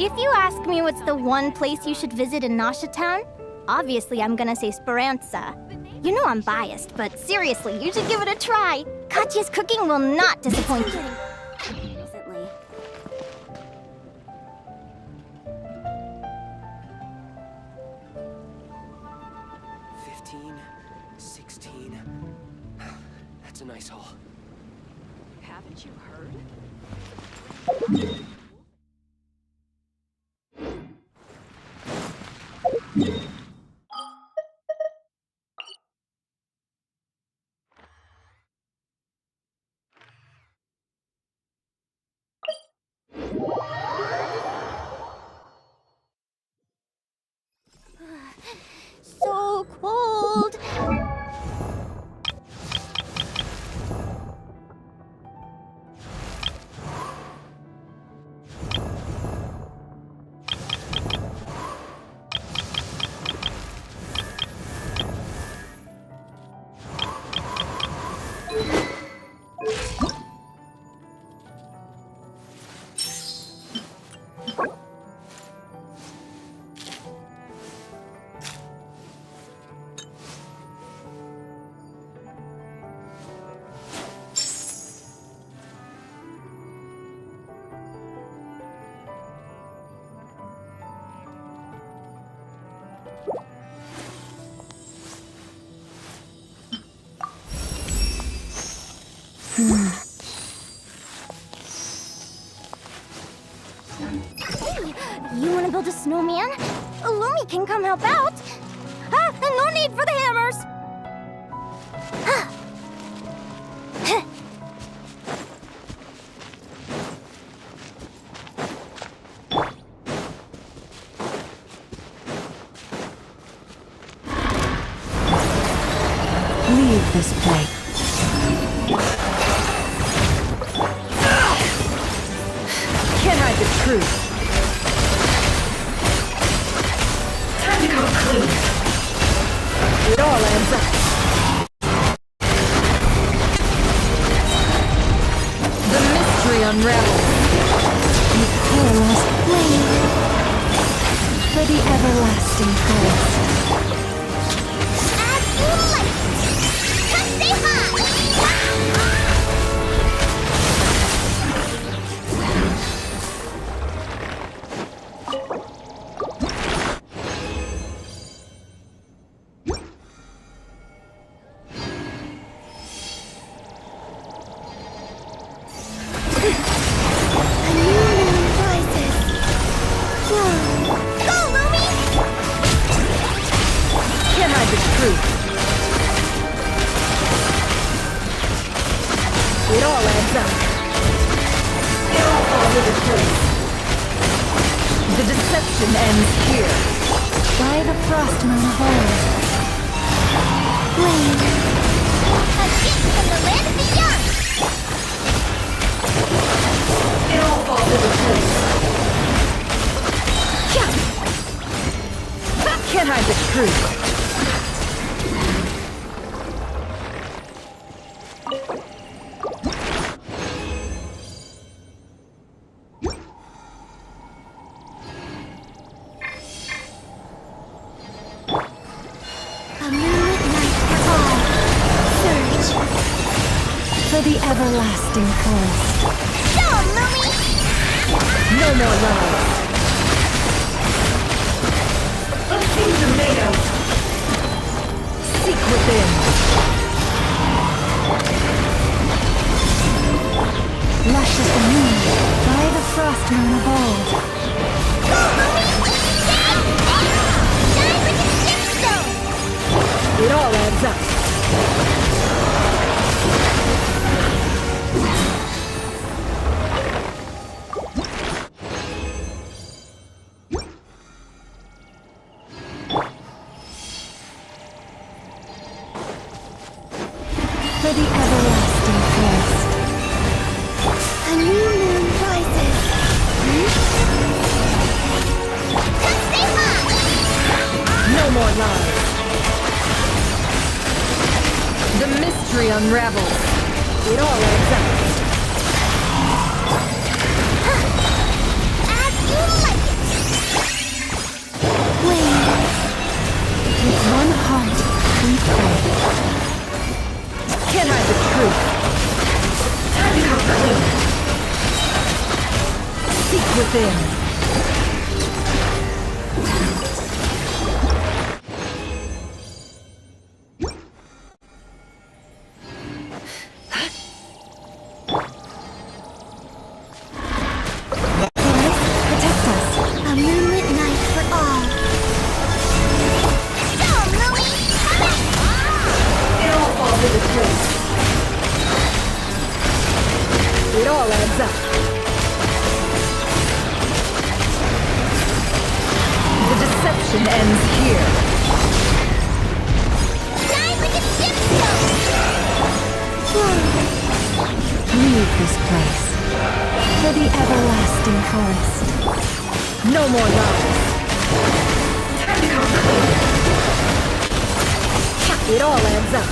If you ask me what's the one place you should visit in Nasha Town, obviously I'm gonna say Speranza. You know I'm biased, but seriously, you should give it a try. Katya's cooking will not disappoint you. Recently. 15, 16. That's a nice haul. Haven't you heard? So cold. Hey, you wanna build a snowman? Lumi can come help out. Ah, no need for the hammers. Leave this place. Can't hide the truth. Time to come clean. It all ends up. The mystery unravels. You perilous flame for the everlasting forest. As you like. Stay high. Can't hide the truth. It all adds up. It all falls into place. The deception ends here. By the frost moon of old. Flame. A gift from the land of the young. It all falls into place. Can't hide the truth. A moonlit night for all. Search. For the everlasting forest. Show 'em, Lumi! No more lies. Let's see the made of. Seek within. Lush as the moon, by the frost moon of old. Shine with the gemstone! It all adds up. For the everlasting forest. A new moon rises. Stay high! No more lies. The mystery unravels. It all adds up. As you like it! within. Protect us. A moonlit night for all. Go, Lily! It all falls into place. It all adds up. The deception ends here. Die like a gemstone! Leave this place for the everlasting forest. No more lies. Time to come clear. It all adds up.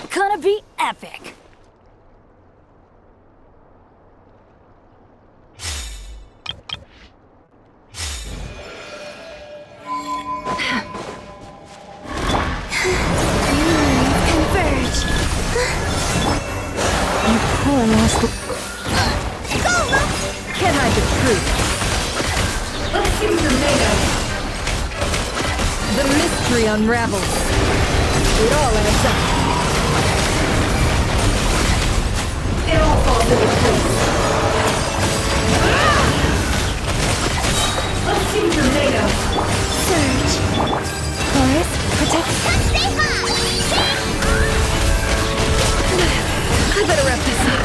Gonna be epic. Converge. You poor lost. Can't hide the truth. Let's see what you're made of. The mystery unravels. It all adds up. It all falls into place. Let's see what you're made of. Surge. Chorus, protect. I better wrap this up.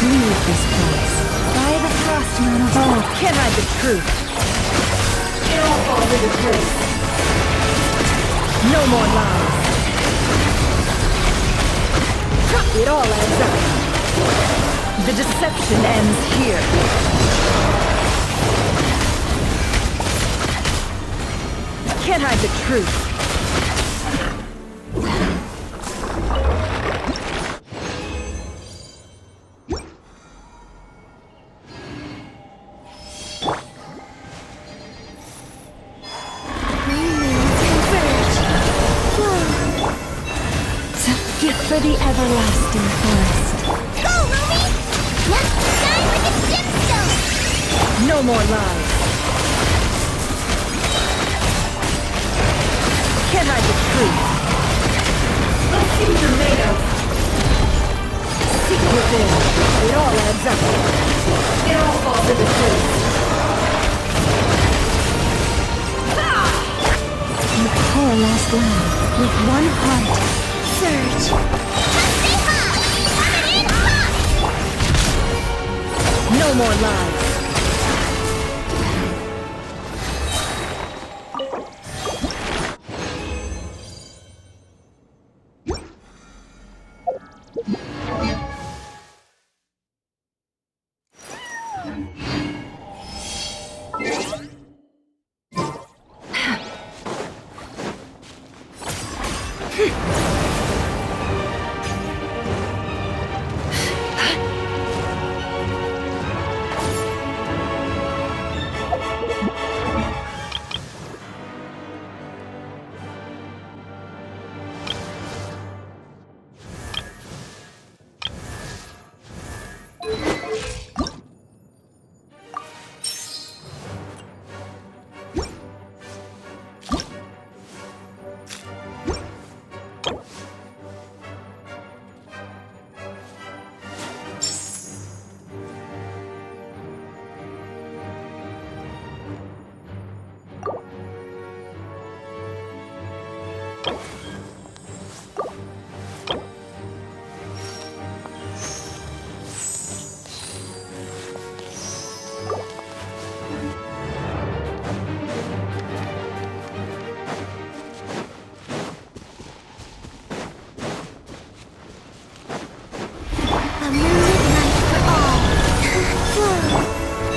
Leave this place. By the Frostman of all. Can't hide the truth. It all falls into place. No more lies. It all adds up. The deception ends here. Can't hide the truth. For the everlasting forest. Go, Lumi! Now shine like a gemstone! No more lies. Can't hide the truth. Let's see what you're made of. Seek within. It all adds up. It all falls into place. You poor lost lamb with one heart. Surge. No more lies.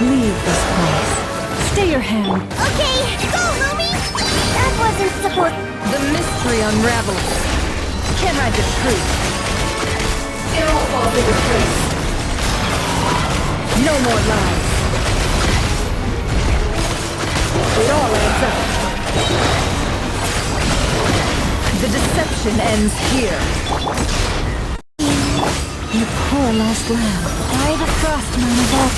Leave this place. Stay your hand. Okay, go, Lumi! That wasn't supposed. The mystery unravels. Can't hide the truth. It all falls into place. No more lies. It all adds up. The deception ends here. You poor lost lamb. By the Frostman of all.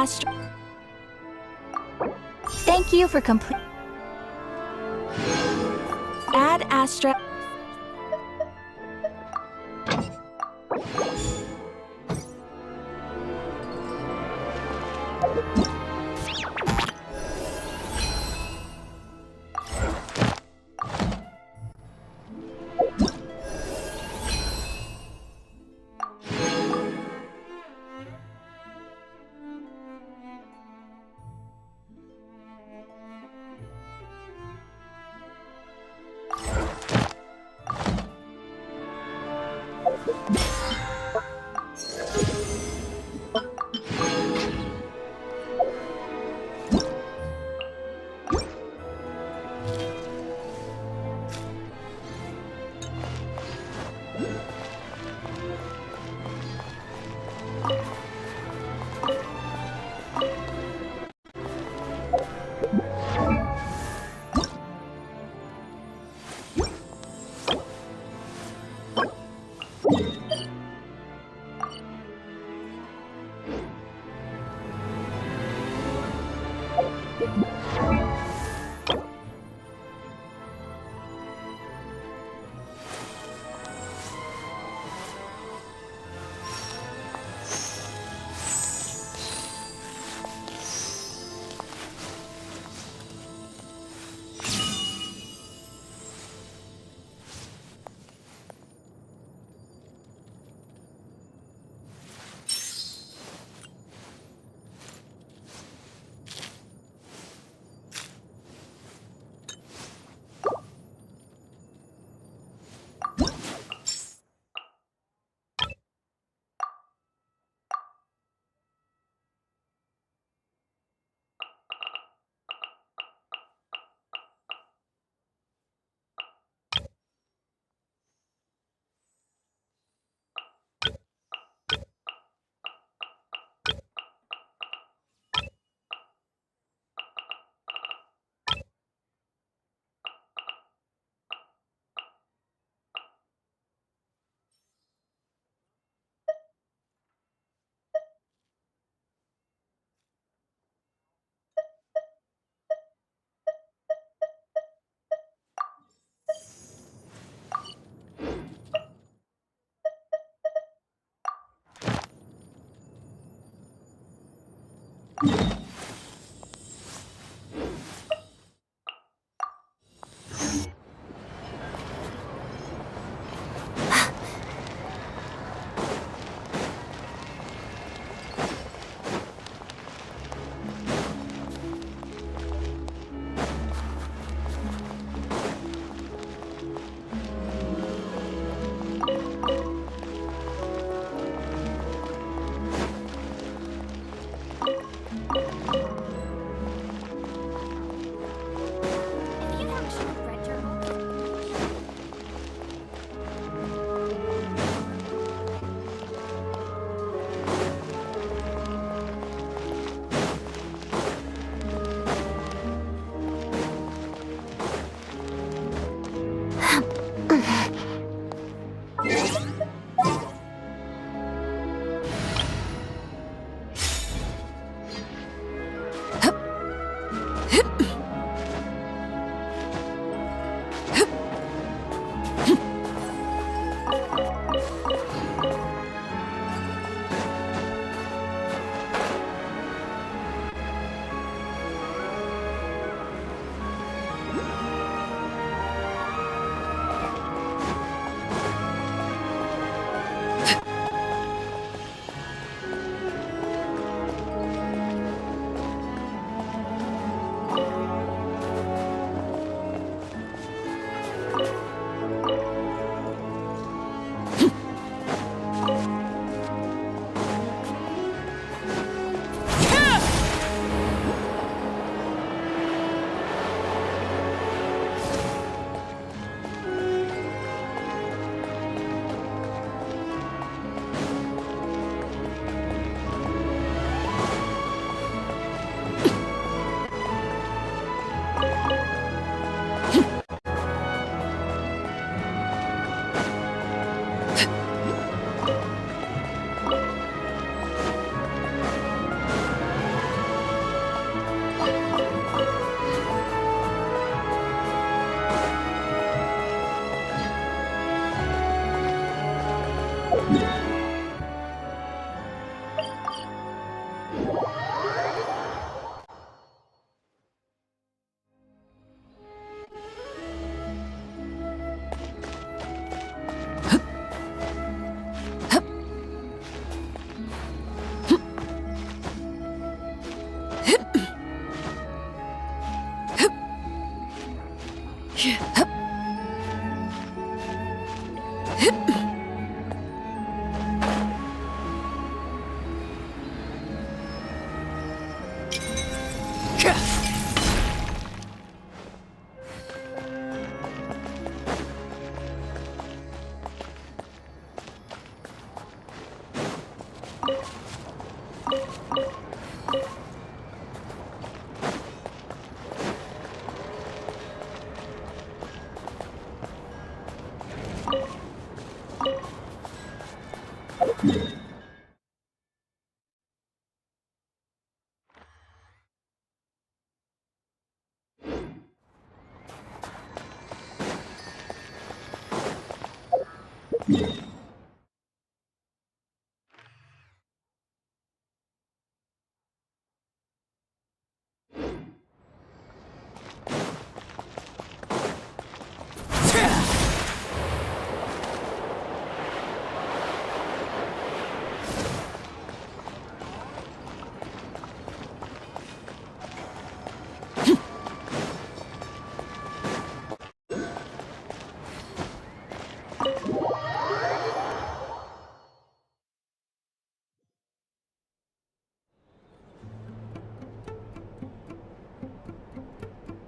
Astra. Thank you for complete. Add Astra.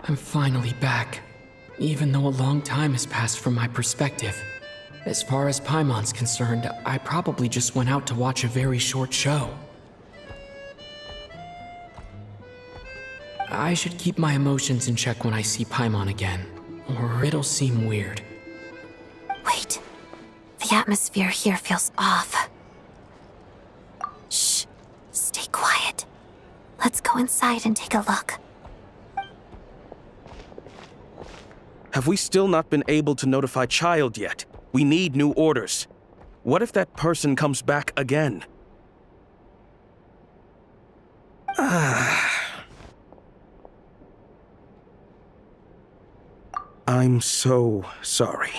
I'm finally back, even though a long time has passed from my perspective. As far as Paimon's concerned, I probably just went out to watch a very short show. I should keep my emotions in check when I see Paimon again, or it'll seem weird. Wait. The atmosphere here feels off. Shh. Stay quiet. Let's go inside and take a look. Have we still not been able to notify Child yet? We need new orders. What if that person comes back again? I'm so sorry.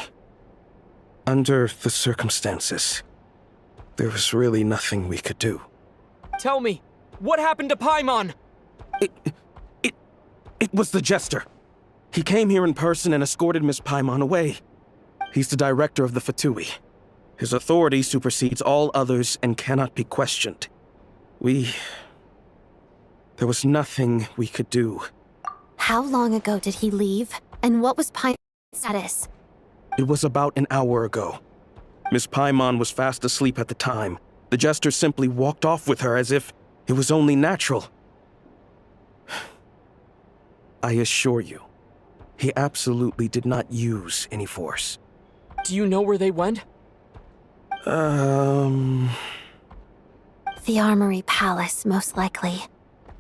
Under the circumstances, there was really nothing we could do. Tell me, what happened to Paimon? It was the Jester. He came here in person and escorted Miss Paimon away. He's the director of the Fatui. His authority supersedes all others and cannot be questioned. There was nothing we could do. How long ago did he leave? And what was Paimon's status? It was about an hour ago. Miss Paimon was fast asleep at the time. The Jester simply walked off with her as if it was only natural. I assure you, he absolutely did not use any force. Do you know where they went? The Armory Palace, most likely.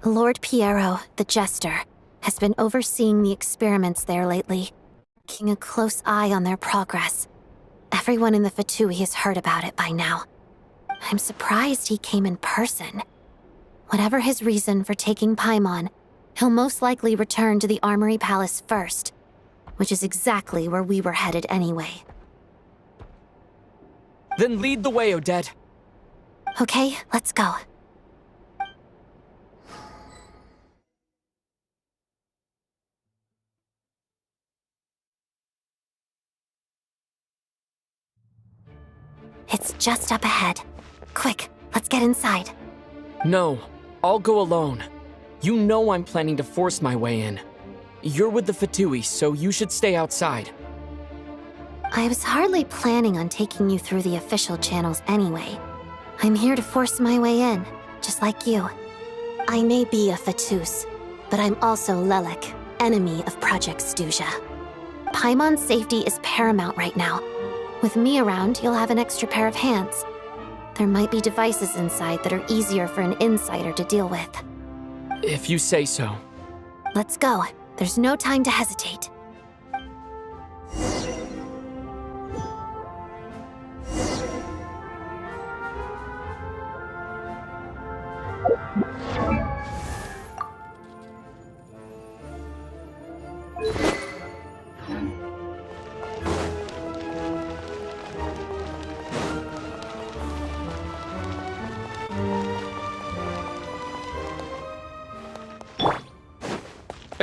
Lord Piero, the Jester, has been overseeing the experiments there lately, keeping a close eye on their progress. Everyone in the Fatui has heard about it by now. I'm surprised he came in person. Whatever his reason for taking Paimon, he'll most likely return to the Armory Palace first, which is exactly where we were headed anyway. Then lead the way, ODette. Okay, let's go. It's just up ahead. Quick, let's get inside. No, I'll go alone. You know I'm planning to force my way in. You're with the Fatui, so you should stay outside. I was hardly planning on taking you through the official channels anyway. I'm here to force my way in, just like you. I may be a Fatus, but I'm also Lelik, enemy of Project Stuzha. Paimon's safety is paramount right now. With me around, you'll have an extra pair of hands. There might be devices inside that are easier for an insider to deal with. If you say so. Let's go. There's no time to hesitate.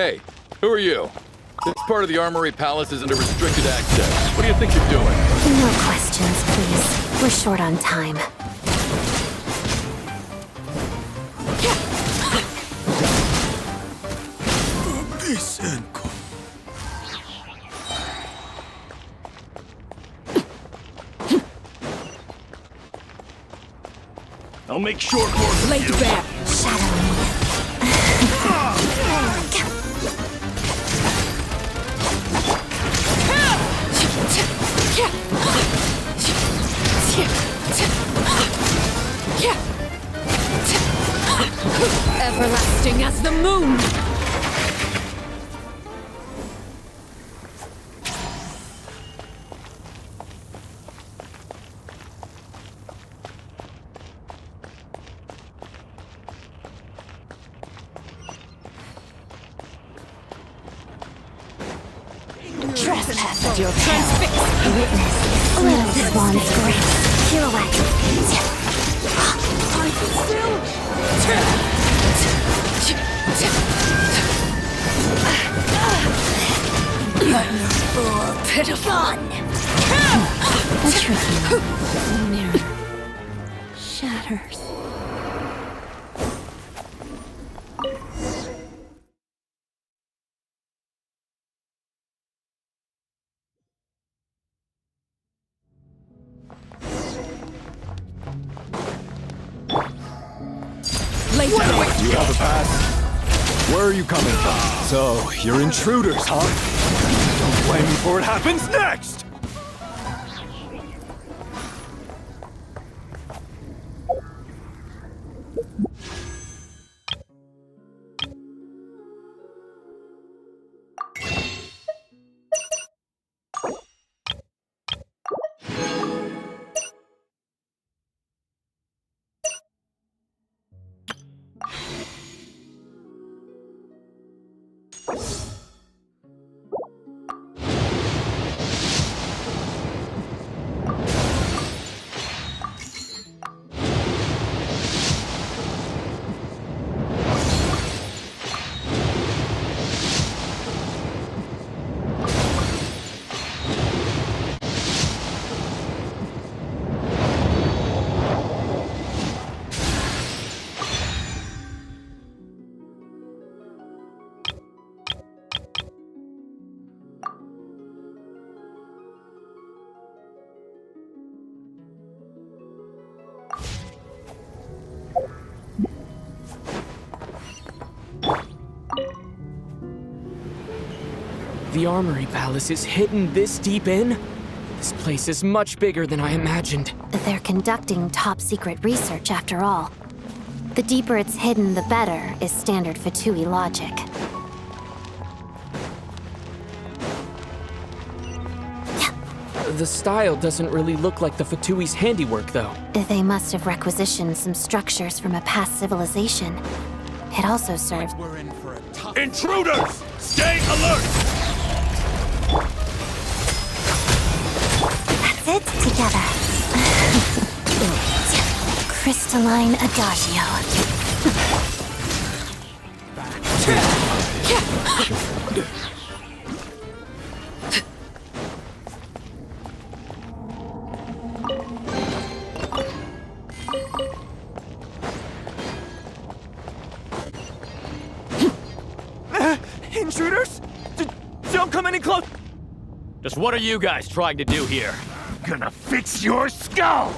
Hey, who are you? This part of the Armory Palace is under restricted access. What do you think you're doing? No questions, please. We're short on time. I'll make short work of Laid you. back. Shadow me. Everlasting as the moon. Trespass at your transfix. Witness the Swan's grace. Pirouette. Pitiful. A tricky mirror shatters. Laid back. You have a pass? Where are you coming from? So, you're intruders, huh? Don't blame me for what happens next! The Armory Palace is hidden this deep in? This place is much bigger than I imagined. They're conducting top-secret research after all. The deeper it's hidden, the better, is standard Fatui logic. The style doesn't really look like the Fatui's handiwork, though. They must have requisitioned some structures from a past civilization. It also served... Intruders! Stay alert! That's it, together. Crystalline Adagio. Intruders? Don't come any close! Just what are you guys trying to do here? Gonna fix your skull!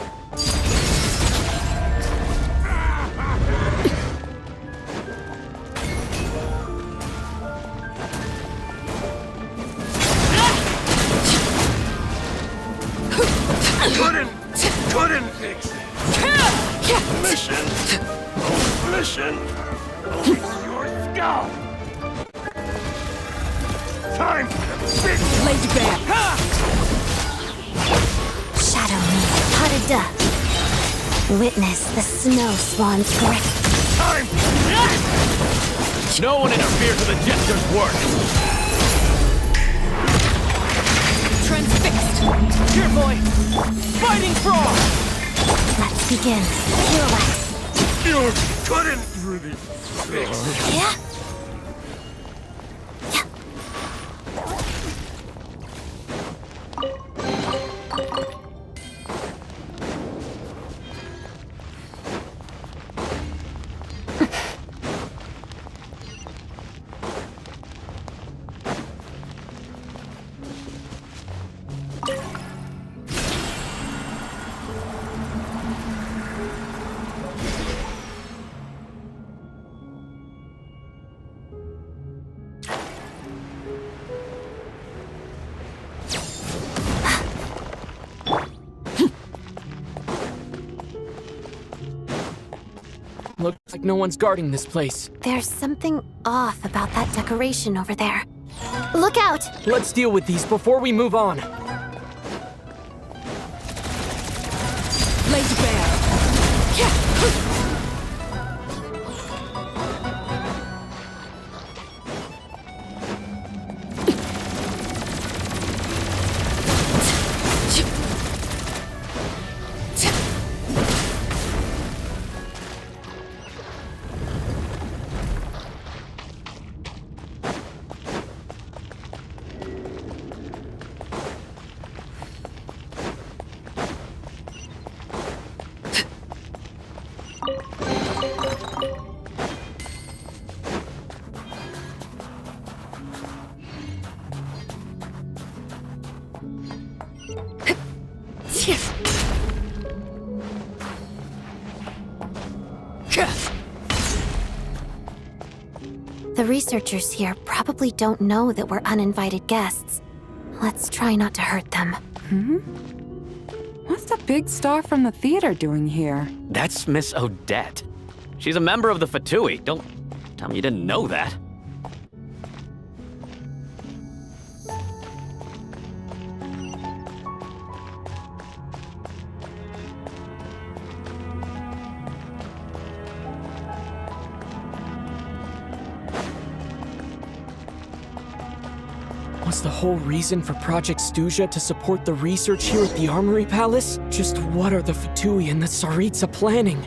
Couldn't fix it. Mission. Fix your skull. Time to fix. Laid back. Shadow me, Hadada. Witness the snow swan's grip. Time. No one interferes with the Jester's work! Transfixed. Here, boy! Fighting frog! Let's begin. Pirouette. You couldn't really fix it. Yeah? Like no one's guarding this place. There's something off about that decoration over there. Look out! Let's deal with these before we move on. Laser bear. The researchers here probably don't know that we're uninvited guests. Let's try not to hurt them. What's the big star from the theater doing here? That's Miss ODette. She's a member of the Fatui. Don't tell me you didn't know that. Was the whole reason for Project Stuja to support the research here at the Armory Palace? Just what are the Fatui and the Tsaritsa planning?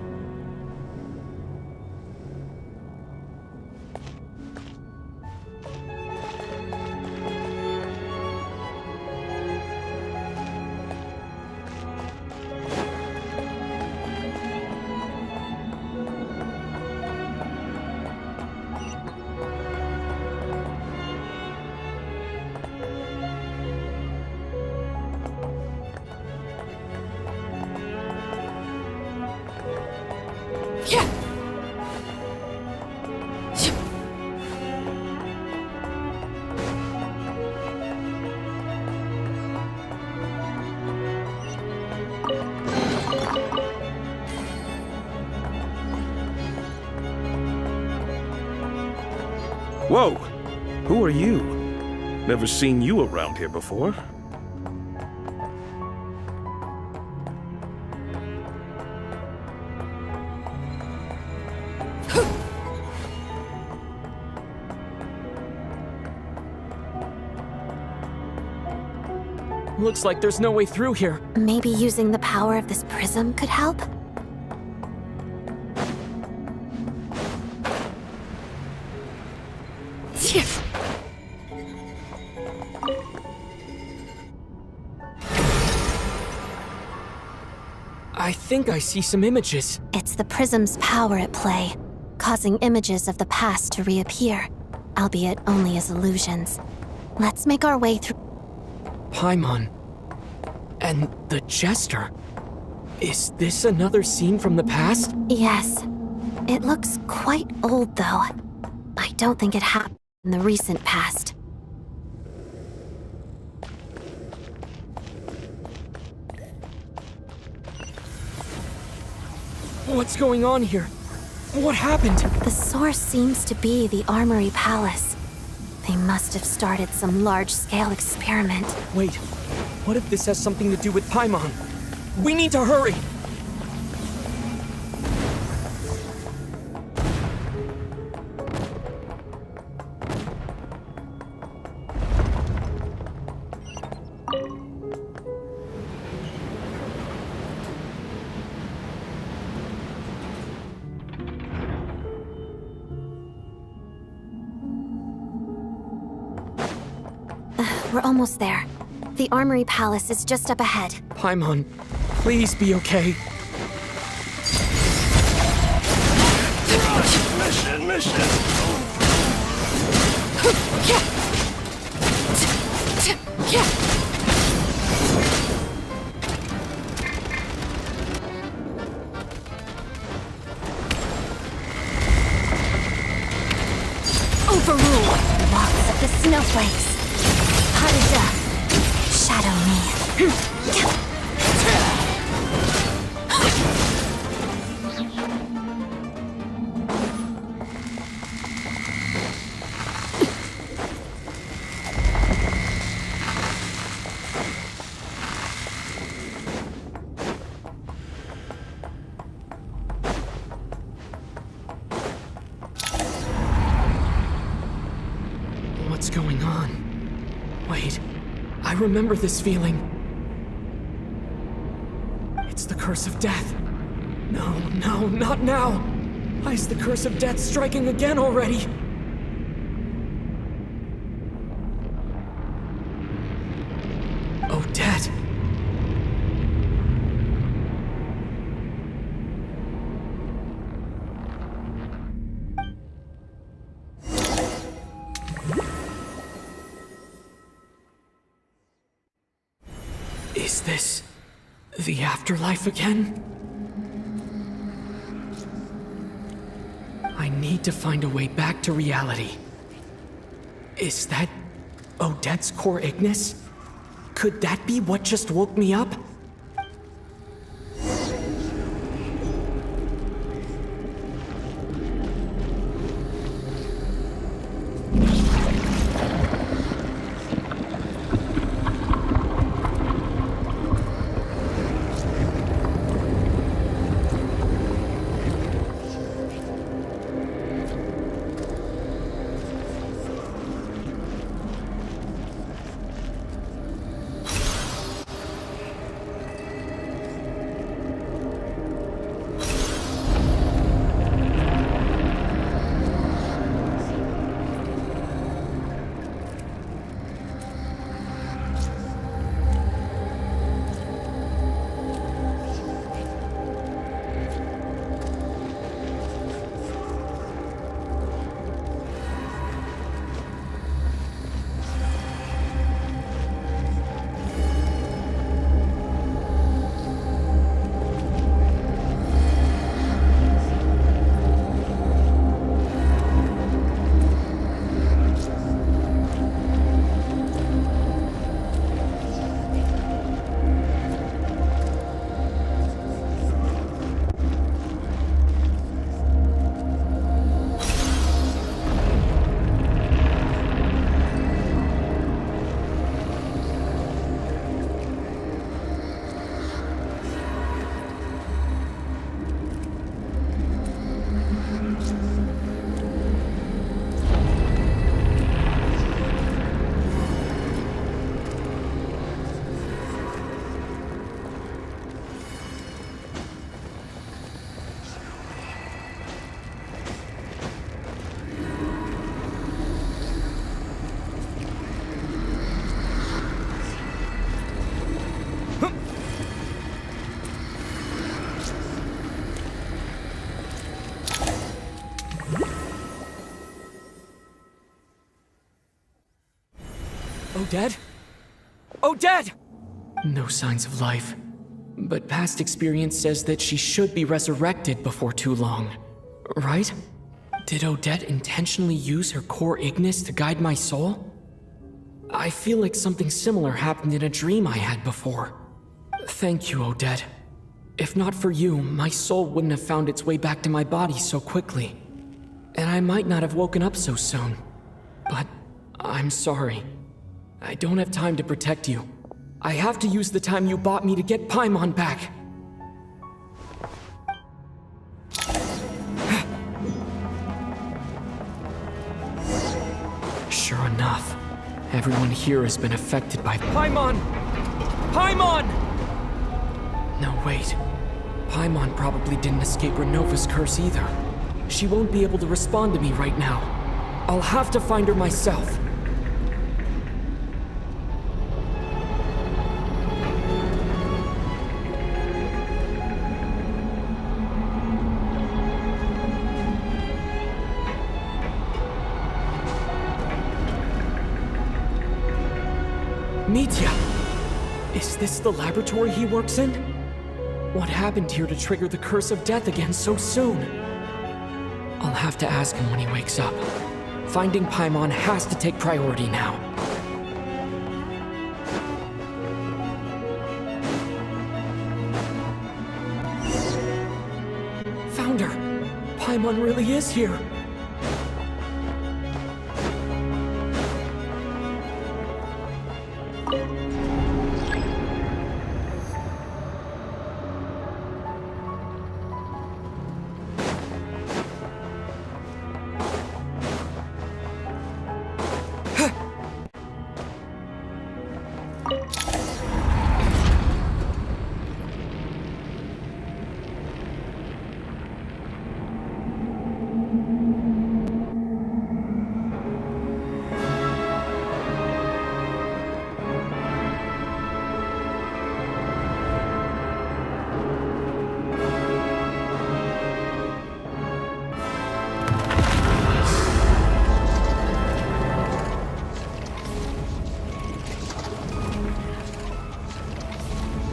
Whoa! Who are you? Never seen you around here before. Looks like there's no way through here. Maybe using the power of this prism could help? I think I see some images. It's the prism's power at play, causing images of the past to reappear, albeit only as illusions. Let's make our way through. Paimon. And the Jester. Is this another scene from the past? Yes. It looks quite old, though. I don't think it happened in the recent past. What's going on here? What happened? The source seems to be the Armory Palace. They must have started some large-scale experiment. Wait, what if this has something to do with Paimon? We need to hurry! We're almost there. The Armory Palace is just up ahead. Paimon, please be okay. Mission! Overrule! Walks of the snowflakes. Harija. Shadow me. Wait, I remember this feeling. It's the curse of death. No, no, not now! Why is the curse of death striking again already? ODette! Is this the afterlife again? I need to find a way back to reality. Is that ODette's core Ignis? Could that be what just woke me up? ODette? ODette! No signs of life. But past experience says that she should be resurrected before too long. Right? Did ODette intentionally use her core Ignis to guide my soul? I feel like something similar happened in a dream I had before. Thank you, ODette. If not for you, my soul wouldn't have found its way back to my body so quickly. And I might not have woken up so soon. But I'm sorry. I don't have time to protect you. I have to use the time you bought me to get Paimon back. Sure enough, everyone here has been affected by Paimon! Paimon! No, wait. Paimon probably didn't escape Renova's curse either. She won't be able to respond to me right now. I'll have to find her myself. Mitya! Is this the laboratory he works in? What happened here to trigger the curse of death again so soon? I'll have to ask him when he wakes up. Finding Paimon has to take priority now. Found her! Paimon really is here!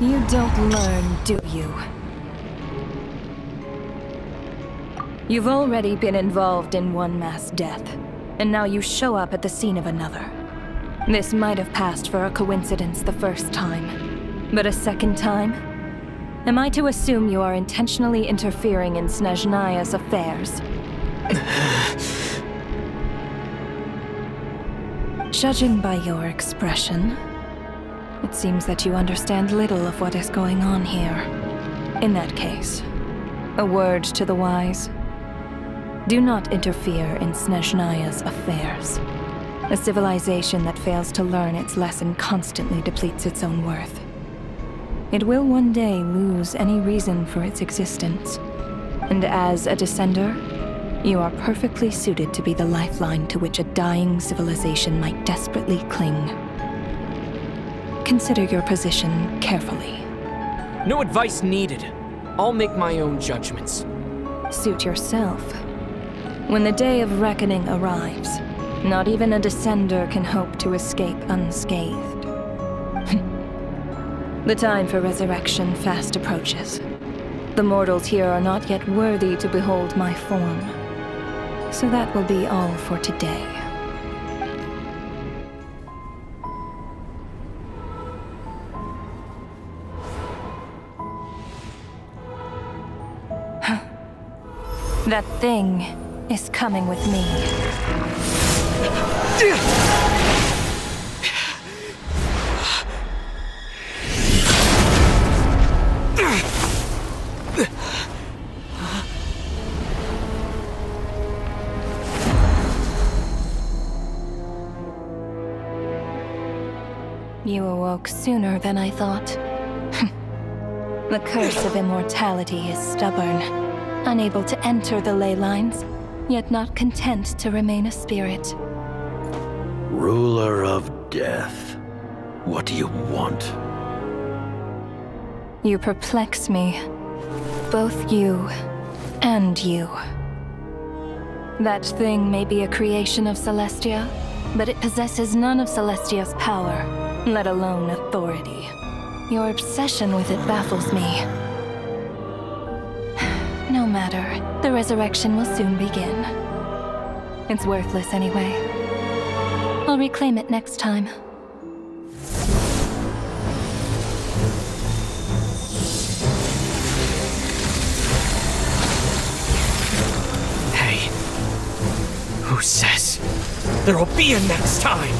You don't learn, do you? You've already been involved in one mass death, and now you show up at the scene of another. This might have passed for a coincidence the first time, but a second time? Am I to assume you are intentionally interfering in Snezhnaya's affairs? Judging by your expression, it seems that you understand little of what is going on here. In that case, a word to the wise. Do not interfere in Snezhnaya's affairs. A civilization that fails to learn its lesson constantly depletes its own worth. It will one day lose any reason for its existence. And as a descender, you are perfectly suited to be the lifeline to which a dying civilization might desperately cling. Consider your position carefully. No advice needed. I'll make my own judgments. Suit yourself. When the day of reckoning arrives, not even a descender can hope to escape unscathed. The time for resurrection fast approaches. The mortals here are not yet worthy to behold my form. So that will be all for today. That thing is coming with me. You awoke sooner than I thought. The curse of immortality is stubborn, unable to enter the ley lines, yet not content to remain a spirit. Ruler of death, what do you want? You perplex me. Both you and you. That thing may be a creation of Celestia, but it possesses none of Celestia's power, let alone authority. Your obsession with it baffles me. No matter, the resurrection will soon begin. It's worthless anyway. I'll reclaim it next time. Hey, who says there will be a next time?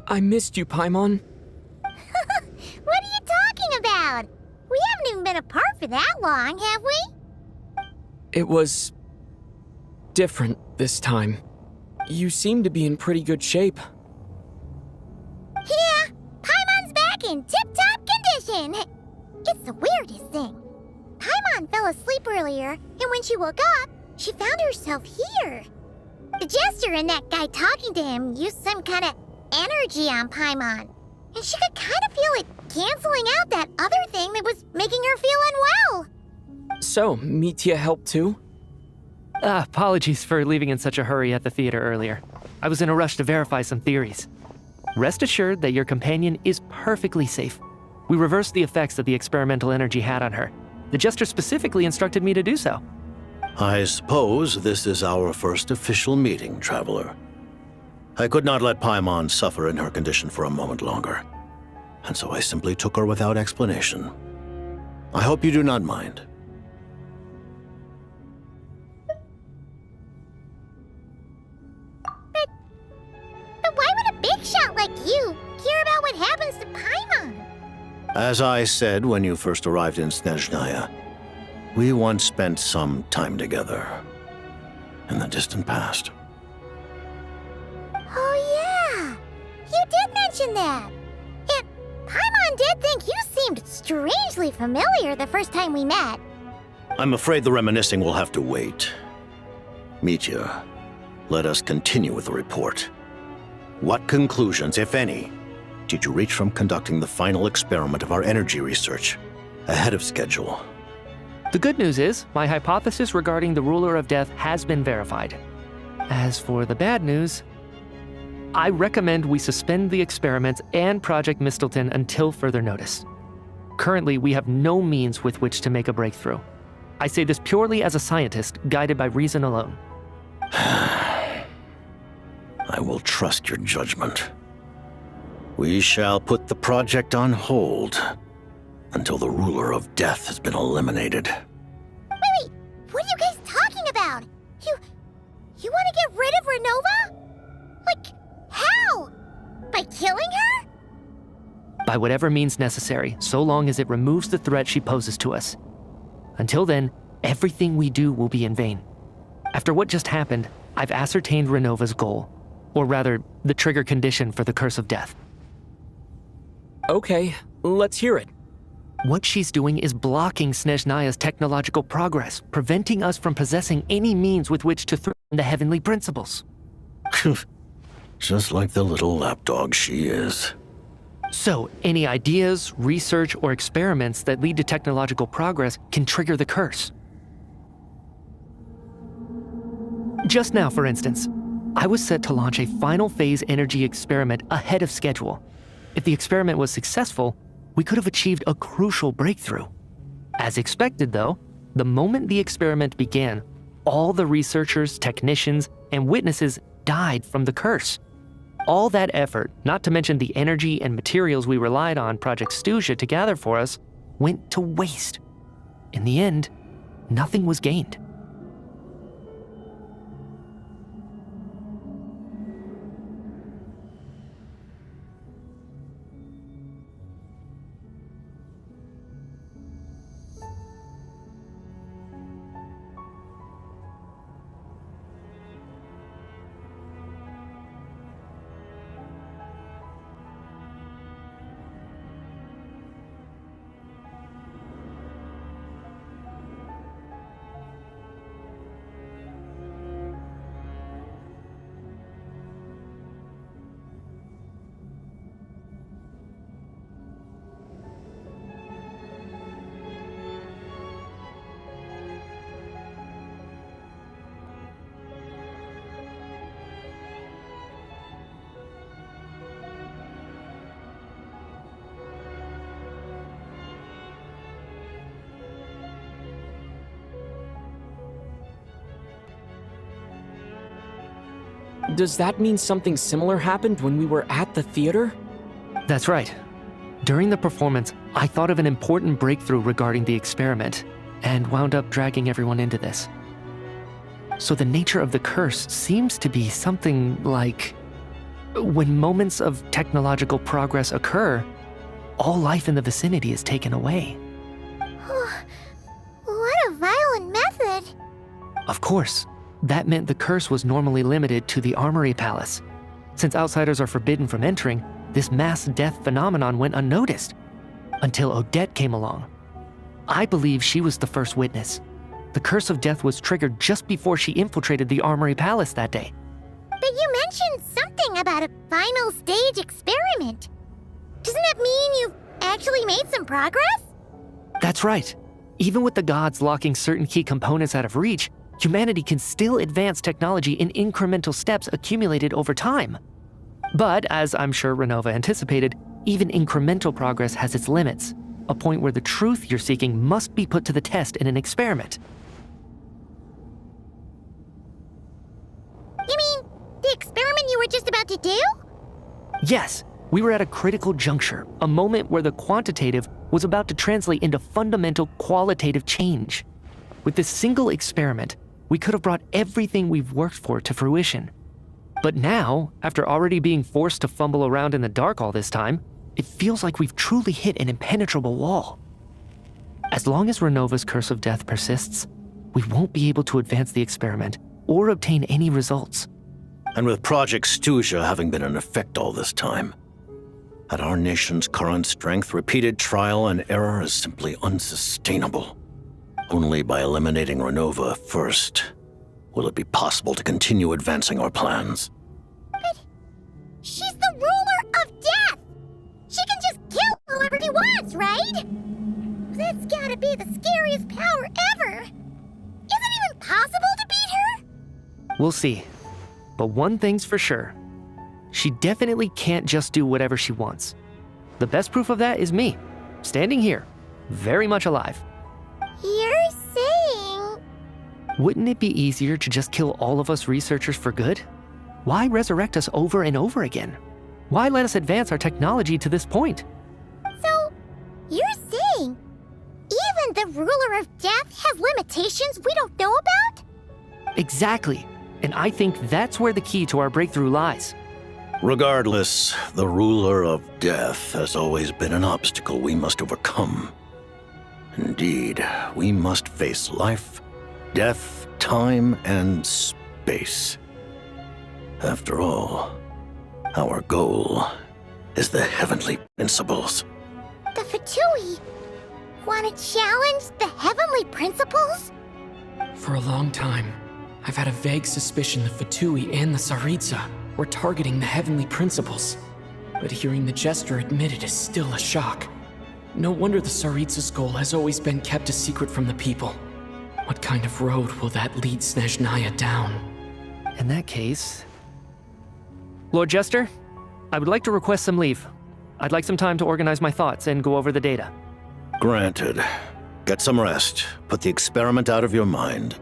I missed you, Paimon. What are you talking about? We haven't even been apart for that long, have we? It was different this time. You seem to be in pretty good shape. back in tip-top condition. It's the weirdest thing. Paimon fell asleep earlier, and when she woke up, she found herself here. The Jester and that guy talking to him used some kind of energy on Paimon, and she could kind of feel it canceling out that other thing that was making her feel unwell. So, Mitya helped too? Apologies for leaving in such a hurry at the theater earlier. I was in a rush to verify some theories. Rest assured that your companion is perfectly safe. We reversed the effects that the experimental energy had on her. The Jester specifically instructed me to do so. I suppose this is our first official meeting, Traveler. I could not let Paimon suffer in her condition for a moment longer, and so I simply took her without explanation. I hope you do not mind. But why would a big shot like you care about what happens to Paimon? As I said when you first arrived in Snezhnaya, we once spent some time together in the distant past. Oh yeah, you did mention that. And Paimon did think you seemed strangely familiar the first time we met. I'm afraid the reminiscing will have to wait. Mitya, let us continue with the report. What conclusions, if any, did you reach from conducting the final experiment of our energy research ahead of schedule? The good news is, my hypothesis regarding the Ruler of Death has been verified. As for the bad news, I recommend we suspend the experiments and Project Mistleton until further notice. Currently, we have no means with which to make a breakthrough. I say this purely as a scientist, guided by reason alone. I will trust your judgment. We shall put the project on hold until the Ruler of Death has been eliminated. Wait, what are you guys talking about? You want to get rid of Renova? Like, how? By killing her? By whatever means necessary, so long as it removes the threat she poses to us. Until then, everything we do will be in vain. After what just happened, I've ascertained Renova's goal. Or rather, the trigger condition for the Curse of Death. Okay, let's hear it. What she's doing is blocking Snezhnaya's technological progress, preventing us from possessing any means with which to threaten the heavenly principles. Just like the little lapdog she is. So, any ideas, research, or experiments that lead to technological progress can trigger the curse. Just now, for instance, I was set to launch a final phase energy experiment ahead of schedule. If the experiment was successful, we could have achieved a crucial breakthrough. As expected, though, the moment the experiment began, all the researchers, technicians, and witnesses died from the curse. All that effort, not to mention the energy and materials we relied on Project Snezhnaya to gather for us, went to waste. In the end, nothing was gained. Does that mean something similar happened when we were at the theater? That's right. During the performance, I thought of an important breakthrough regarding the experiment, and wound up dragging everyone into this. So the nature of the curse seems to be something like, when moments of technological progress occur, all life in the vicinity is taken away. What a violent method. Of course, that meant the curse was normally limited to the Armory Palace. Since outsiders are forbidden from entering, this mass death phenomenon went unnoticed. Until ODette came along. I believe she was the first witness. The curse of death was triggered just before she infiltrated the Armory Palace that day. But you mentioned something about a final stage experiment. Doesn't that mean you've actually made some progress? That's right. Even with the gods locking certain key components out of reach, humanity can still advance technology in incremental steps accumulated over time. But, as I'm sure Renova anticipated, even incremental progress has its limits, a point where the truth you're seeking must be put to the test in an experiment. You mean the experiment you were just about to do? Yes, we were at a critical juncture, a moment where the quantitative was about to translate into fundamental qualitative change. With this single experiment, we could have brought everything we've worked for to fruition. But now, after already being forced to fumble around in the dark all this time, it feels like we've truly hit an impenetrable wall. As long as Renova's curse of death persists, we won't be able to advance the experiment or obtain any results. And with Project Stuzha having been in effect all this time, at our nation's current strength, repeated trial and error is simply unsustainable. Only by eliminating Renova first will it be possible to continue advancing our plans. But she's the ruler of death! She can just kill whoever she wants, right? That's gotta be the scariest power ever! Is it even possible to beat her? We'll see. But one thing's for sure. She definitely can't just do whatever she wants. The best proof of that is me, standing here, very much alive. You're saying... Wouldn't it be easier to just kill all of us researchers for good? Why resurrect us over and over again? Why let us advance our technology to this point? So, you're saying even the ruler of death has limitations we don't know about? Exactly. And I think that's where the key to our breakthrough lies. Regardless, the ruler of death has always been an obstacle we must overcome. Indeed, we must face life, death, time, and space. After all, our goal is the heavenly principles. The Fatui want to challenge the heavenly principles? For a long time, I've had a vague suspicion the Fatui and the Tsaritsa were targeting the heavenly principles. But hearing the Jester admit it is still a shock. No wonder the Tsaritsa's goal has always been kept a secret from the people. What kind of road will that lead Snezhnaya down? In that case... Lord Jester, I would like to request some leave. I'd like some time to organize my thoughts and go over the data. Granted. Get some rest, put the experiment out of your mind,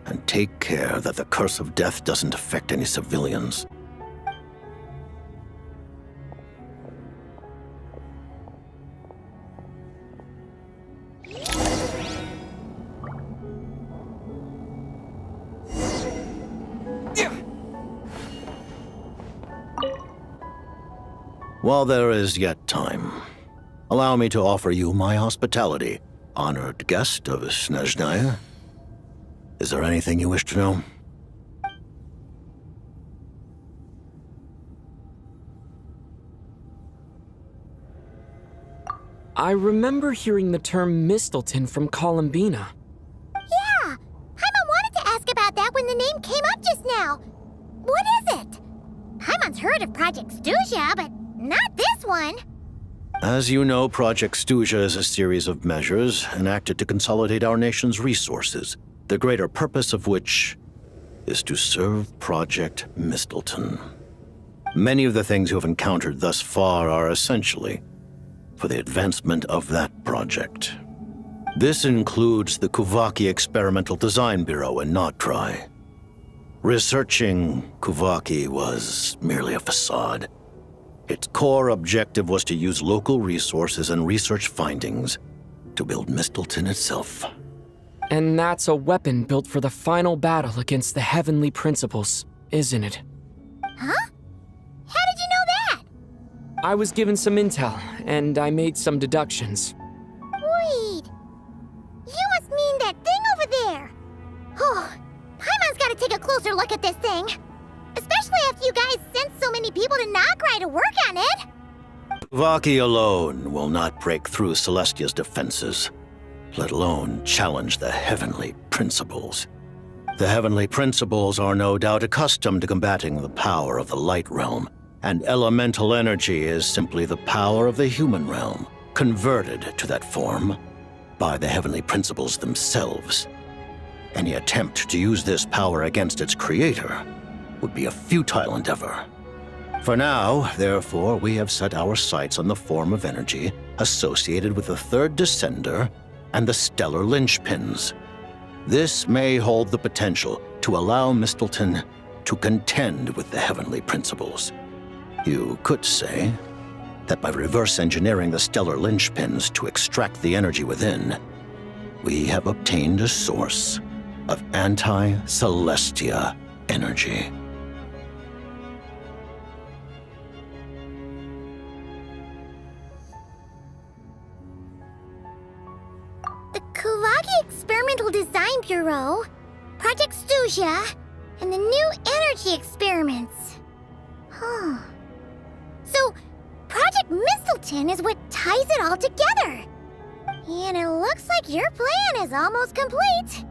and take care that the curse of death doesn't affect any civilians. While there is yet time, allow me to offer you my hospitality, honored guest of Snezhnaya. Is there anything you wish to know? I remember hearing the term Mistleton from Columbina. Yeah! Paimon wanted to ask about that when the name came up just now. What is it? Paimon's heard of Project Stuzha, but not this one. As you know, Project Stuzha is a series of measures enacted to consolidate our nation's resources, the greater purpose of which is to serve Project Mistleton. Many of the things you have encountered thus far are essentially for the advancement of that project. This includes the Kuvaki Experimental Design Bureau in Notdry. Researching Kuvaki was merely a facade. Its core objective was to use local resources and research findings to build Mistleton itself. And that's a weapon built for the final battle against the heavenly principles, isn't it? Huh? How did you know that? I was given some intel, and I made some deductions. Wait. You must mean that thing over there. Oh, Paimon's gotta take a closer look at this thing. Especially after you guys sent so many people to Notdry to work on it. Vaki alone will not break through Celestia's defenses, let alone challenge the heavenly principles. The heavenly principles are no doubt accustomed to combating the power of the light realm, and elemental energy is simply the power of the human realm, converted to that form by the heavenly principles themselves. Any attempt to use this power against its creator would be a futile endeavor. For now, therefore, we have set our sights on the form of energy associated with the third descender and the stellar linchpins. This may hold the potential to allow Mistleton to contend with the heavenly principles. You could say that by reverse engineering the stellar linchpins to extract the energy within, we have obtained a source of anti-Celestia energy. The Kulagi Experimental Design Bureau, Project Snezhnaya, and the new energy experiments. Huh. So, Project Mistleton is what ties it all together. And it looks like your plan is almost complete.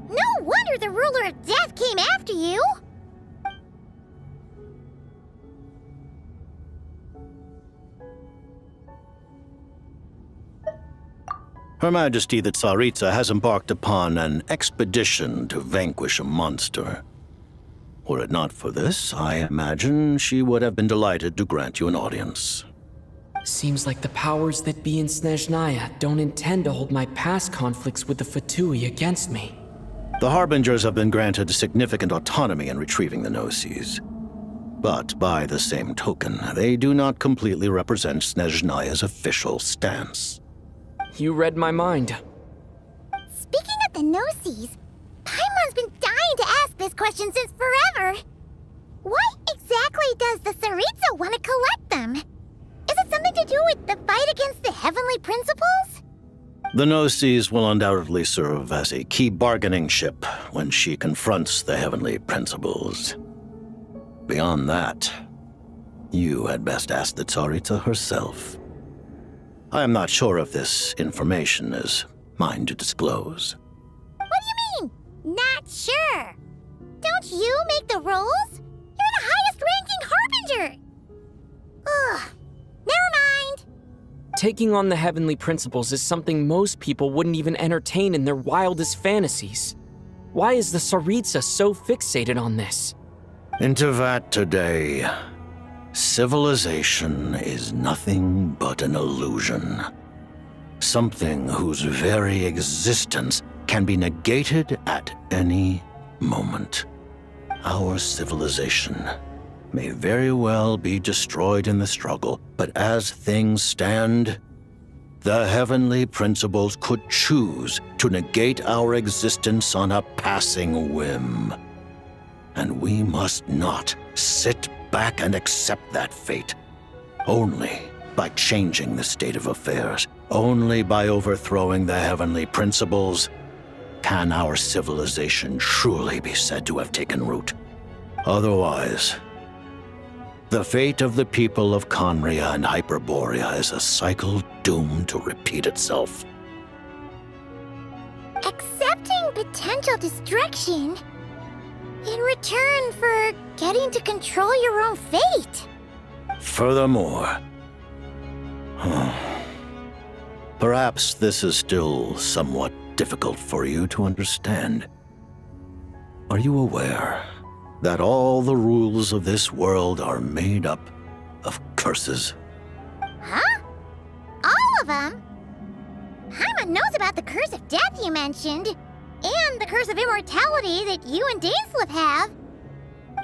No wonder the ruler of death came after you. Her Majesty the Tsaritsa has embarked upon an expedition to vanquish a monster. Were it not for this, I imagine she would have been delighted to grant you an audience. Seems like the powers that be in Snezhnaya don't intend to hold my past conflicts with the Fatui against me. The Harbingers have been granted significant autonomy in retrieving the Gnosis. But by the same token, they do not completely represent Snezhnaya's official stance. You read my mind. Speaking of the Gnosis, Paimon's been dying to ask this question since forever. Why exactly does the Tsaritsa want to collect them? Is it something to do with the fight against the heavenly principles? The Gnosis will undoubtedly serve as a key bargaining chip when she confronts the heavenly principles. Beyond that, you had best ask the Tsaritsa herself. I am not sure if this information is mine to disclose. What do you mean, not sure? Don't you make the rules? You're the highest-ranking Harbinger! Ugh, never mind. Taking on the heavenly principles is something most people wouldn't even entertain in their wildest fantasies. Why is the Tsaritsa so fixated on this? In Tevat today, civilization is nothing but an illusion. Something whose very existence can be negated at any moment. Our civilization may very well be destroyed in the struggle, but as things stand, the heavenly principles could choose to negate our existence on a passing whim. And we must not sit back and accept that fate. Only by changing the state of affairs, only by overthrowing the heavenly principles, can our civilization truly be said to have taken root. Otherwise, the fate of the people of Conria and Hyperborea is a cycle doomed to repeat itself. Accepting potential destruction in return for getting to control your own fate. Furthermore, perhaps this is still somewhat difficult for you to understand. Are you aware that all the rules of this world are made up of curses? Huh? All of them? Paimon knows about the curse of death you mentioned, and the curse of immortality that you and Dainsleif have.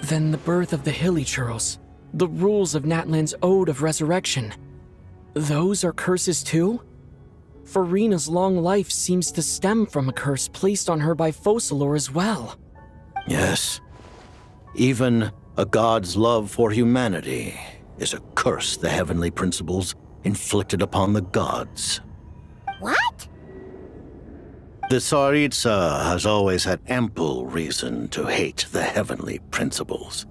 Then the birth of the Hilichurls, the rules of Natlan's Ode of Resurrection. Those are curses too? Farina's long life seems to stem from a curse placed on her by Focalor as well. Yes. Even a god's love for humanity is a curse the heavenly principles inflicted upon the gods. What? The Tsaritsa has always had ample reason to hate the heavenly principles.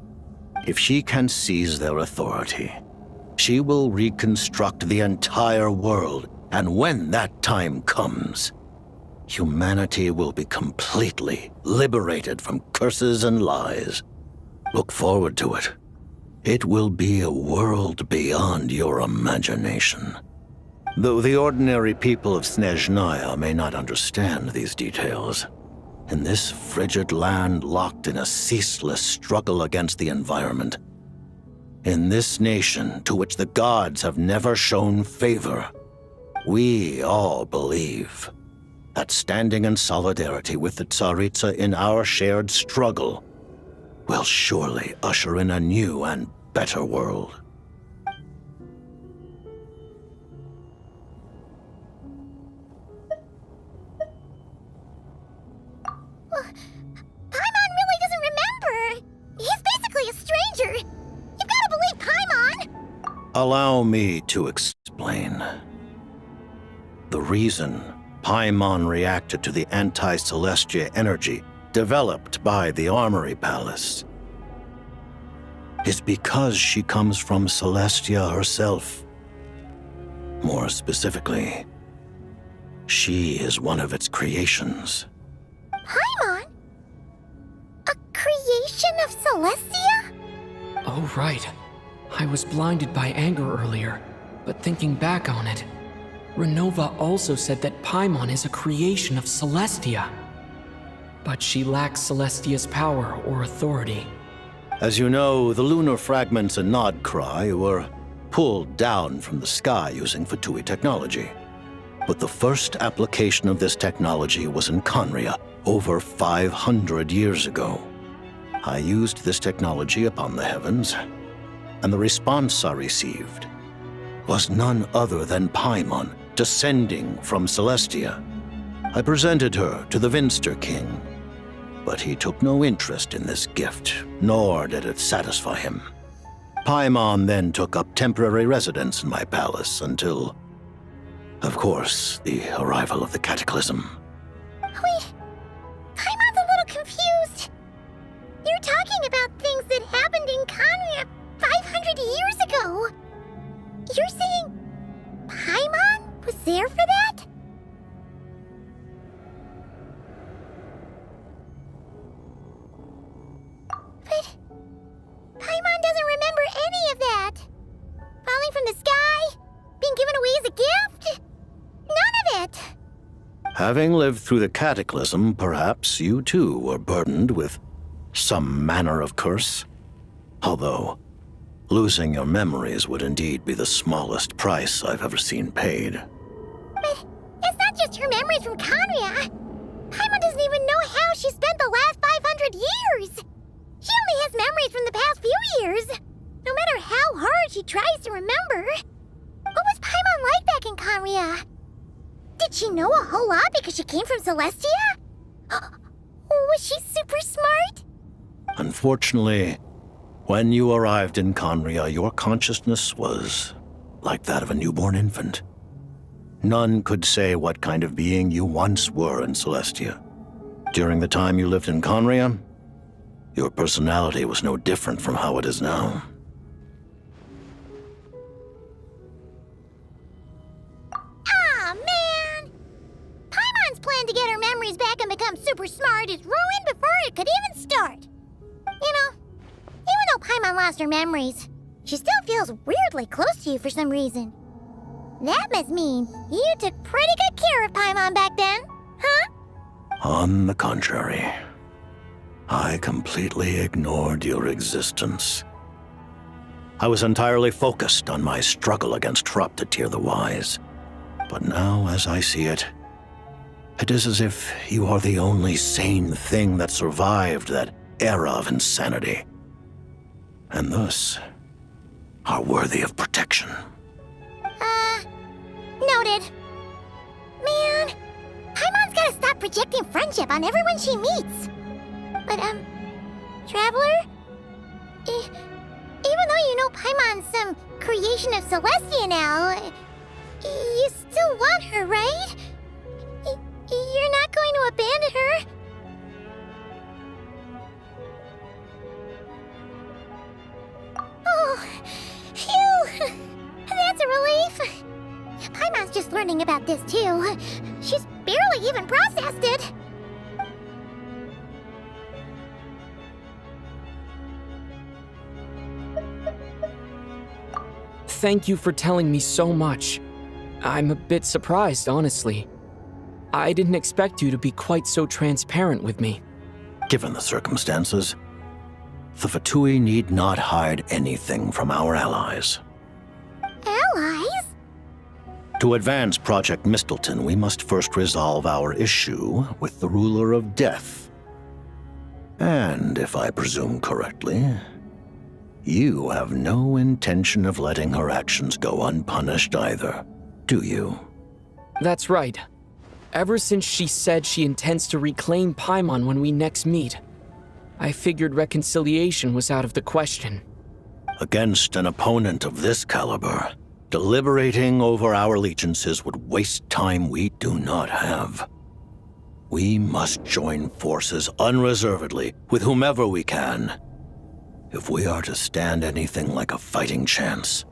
If she can seize their authority, She will reconstruct the entire world, and when that time comes, humanity will be completely liberated from curses and lies. Look forward to it. It will be a world beyond your imagination. Though the ordinary people of Snezhnaya may not understand these details, in this frigid land locked in a ceaseless struggle against the environment, in this nation to which the gods have never shown favor, we all believe that standing in solidarity with the Tsaritsa in our shared struggle will surely usher in a new and better world. Paimon really doesn't remember! He's basically a stranger! You've gotta believe Paimon! Allow me to explain. The reason Paimon reacted to the anti-Celestia energy developed by the Armory Palace is because she comes from Celestia herself. More specifically, she is one of its creations. Paimon? A creation of Celestia? Oh, right. I was blinded by anger earlier, but thinking back on it, Renova also said that Paimon is a creation of Celestia. But she lacks Celestia's power or authority. As you know, the lunar fragments in Nodcry were pulled down from the sky using Fatui technology. But the first application of this technology was in Conria over 500 years ago. I used this technology upon the heavens, and the response I received was none other than Paimon descending from Celestia. I presented her to the Vinster King, but he took no interest in this gift, nor did it satisfy him. Paimon then took up temporary residence in my palace until, of course, the arrival of the Cataclysm. Wait, Paimon's a little confused. You're talking about things that happened in Conria 500 years ago. You're saying Paimon was there for that? But Paimon doesn't remember any of that. Falling from the sky? Being given away as a gift? None of it! Having lived through the Cataclysm, perhaps you too were burdened with some manner of curse. Although, losing your memories would indeed be the smallest price I've ever seen paid. But it's not just her memories from Conria. Paimon doesn't even know how she spent the last 500 years. She only has memories from the past few years. No matter how hard she tries to remember. What was Paimon like back in Conria? Did she know a whole lot because she came from Celestia? Was she super smart? Unfortunately, when you arrived in Conria, your consciousness was like that of a newborn infant. None could say what kind of being you once were in Celestia. During the time you lived in Conria, your personality was no different from how it is now. Aw, man! Paimon's plan to get her memories back and become super smart is ruined before it could even start. You know, even though Paimon lost her memories, she still feels weirdly close to you for some reason. That must mean you took pretty good care of Paimon back then, huh? On the contrary, I completely ignored your existence. I was entirely focused on my struggle against Troptatir the Wise. But now, as I see it, it is as if you are the only sane thing that survived that era of insanity, and thus are worthy of protection. Noted. Man, Paimon's gotta stop projecting friendship on everyone she meets. But, Traveler? Even though you know Paimon's some creation of Celestia now, you still want her, right? You're not going to abandon her? Oh, phew! just learning about this too. She's barely even processed it. Thank you for telling me so much. I'm a bit surprised, honestly. I didn't expect you to be quite so transparent with me. Given the circumstances, the Fatui need not hide anything from our allies. Allies? To advance Project Mistleton, we must first resolve our issue with the ruler of death. And if I presume correctly, you have no intention of letting her actions go unpunished either, do you? That's right. Ever since she said she intends to reclaim Paimon when we next meet, I figured reconciliation was out of the question. Against an opponent of this caliber, deliberating over our allegiances would waste time we do not have. We must join forces unreservedly with whomever we can, if we are to stand anything like a fighting chance.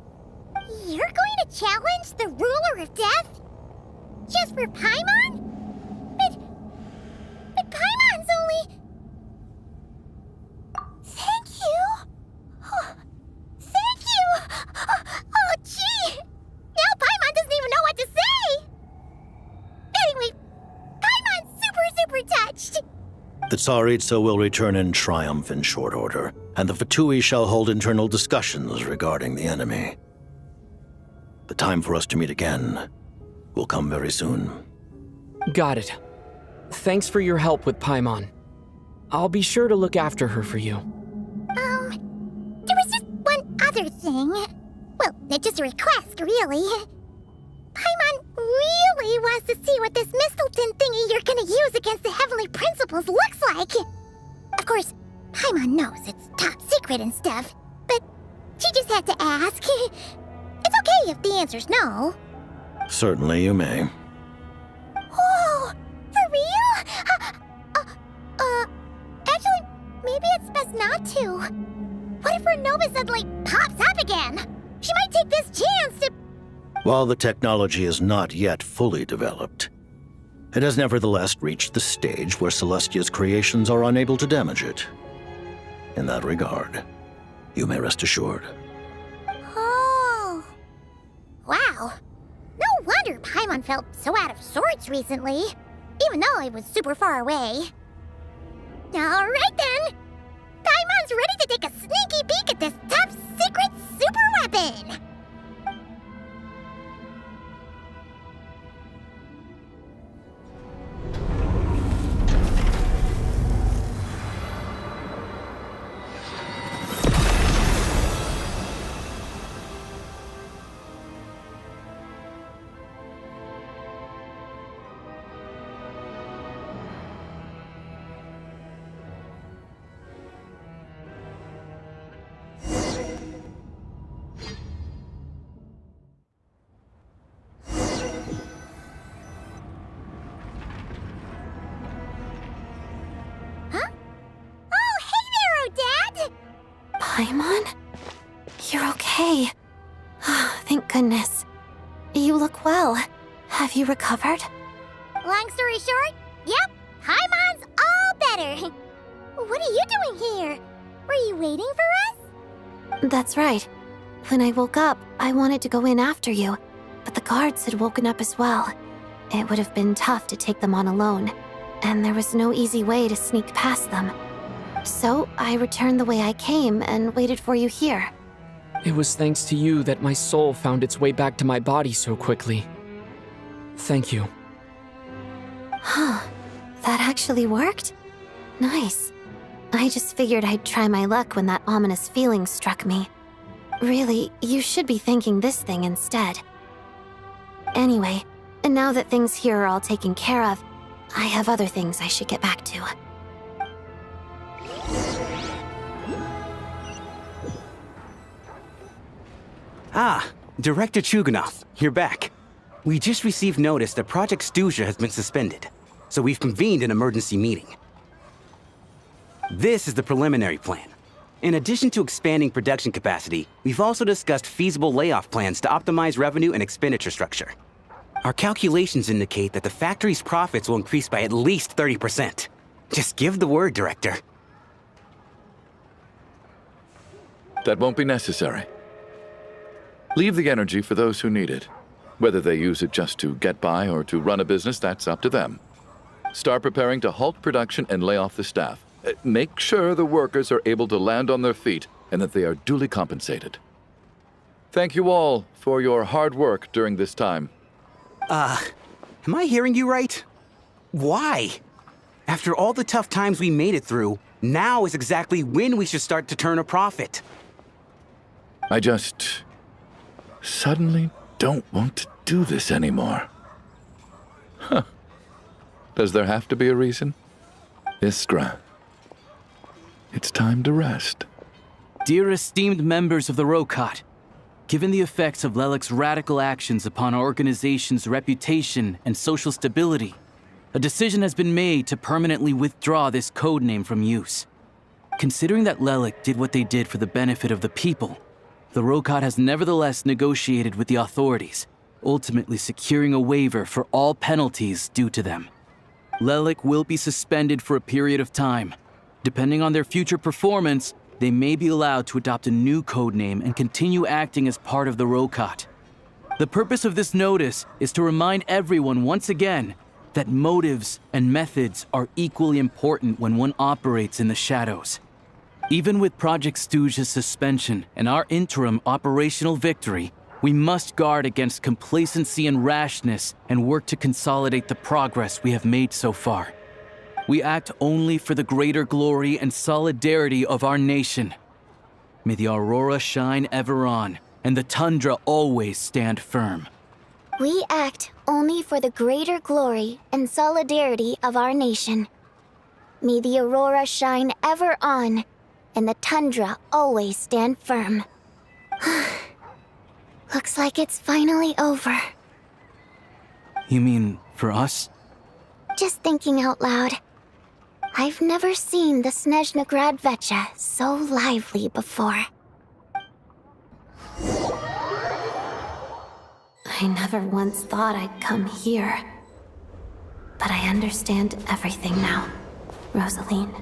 You're going to challenge the ruler of death? Just for Paimon? But Paimon's only... Thank you. Thank you. Oh, gee. Now Paimon doesn't even know what to say. Anyway, Paimon's super touched. The Tsaritsa will return in triumph in short order, and the Fatui shall hold internal discussions regarding the enemy. The time for us to meet again will come very soon. Got it. Thanks for your help with Paimon. I'll be sure to look after her for you. There was just one other thing. Well, it's just a request, really. Paimon really wants to see what this Mistleton thingy you're gonna use against the Heavenly Principles looks like. Of course, Paimon knows it's top secret and stuff, but she just had to ask. It's okay if the answer's no. Certainly you may. Whoa, for real? Actually, maybe it's best not to. What if her Nova suddenly pops up again? She might take this chance to... While the technology is not yet fully developed, it has nevertheless reached the stage where Celestia's creations are unable to damage it. In that regard, you may rest assured. Oh. Wow. No wonder Paimon felt so out of sorts recently, even though it was super far away. Alright then! Paimon's ready to take a sneaky peek at this top secret super weapon! Paimon? You're okay. Thank goodness. You look well. Have you recovered? Long story short, yep, Paimon's all better. What are you doing here? Were you waiting for us? That's right. When I woke up, I wanted to go in after you, but the guards had woken up as well. It would have been tough to take them on alone, and there was no easy way to sneak past them. So I returned the way I came and waited for you here. It was thanks to you that my soul found its way back to my body so quickly. Thank you. Huh. That actually worked? Nice. I just figured I'd try my luck when that ominous feeling struck me. Really, you should be thanking this thing instead. Anyway, and now that things here are all taken care of, I have other things I should get back to. Ah, Director Chuganov, you're back. We just received notice that Project Stuzha has been suspended, so we've convened an emergency meeting. This is the preliminary plan. In addition to expanding production capacity, we've also discussed feasible layoff plans to optimize revenue and expenditure structure. Our calculations indicate that the factory's profits will increase by at least 30%. Just give the word, Director. That won't be necessary. Leave the energy for those who need it. Whether they use it just to get by or to run a business, that's up to them. Start preparing to halt production and lay off the staff. Make sure the workers are able to land on their feet and that they are duly compensated. Thank you all for your hard work during this time. Am I hearing you right? Why? After all the tough times we made it through, now is exactly when we should start to turn a profit. I just suddenly don't want to do this anymore. Huh. Does there have to be a reason? Iskra, it's time to rest. Dear esteemed members of the Rokot, given the effects of Lelic's radical actions upon our organization's reputation and social stability, a decision has been made to permanently withdraw this codename from use. Considering that Lelic did what they did for the benefit of the people, the Rokot has nevertheless negotiated with the authorities, ultimately securing a waiver for all penalties due to them. Lelic will be suspended for a period of time. Depending on their future performance, they may be allowed to adopt a new codename and continue acting as part of the Rokot. The purpose of this notice is to remind everyone once again that motives and methods are equally important when one operates in the shadows. Even with Project Stooge's suspension and our interim operational victory, we must guard against complacency and rashness and work to consolidate the progress we have made so far. We act only for the greater glory and solidarity of our nation. May the aurora shine ever on, and the tundra always stand firm. We act only for the greater glory and solidarity of our nation. May the aurora shine ever on, and the tundra always stand firm. Looks like it's finally over. You mean for us? Just thinking out loud. I've never seen the Snezhnaya so lively before. I never once thought I'd come here. But I understand everything now, Rosaline.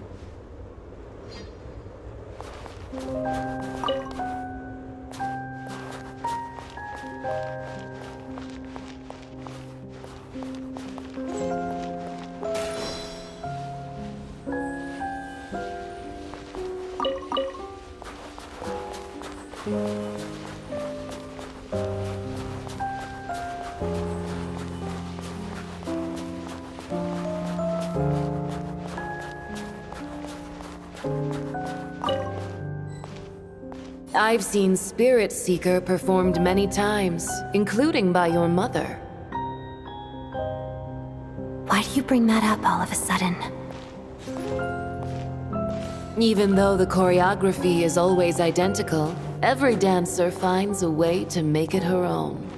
I've seen Spirit Seeker performed many times, including by your mother. Why do you bring that up all of a sudden? Even though the choreography is always identical, every dancer finds a way to make it her own.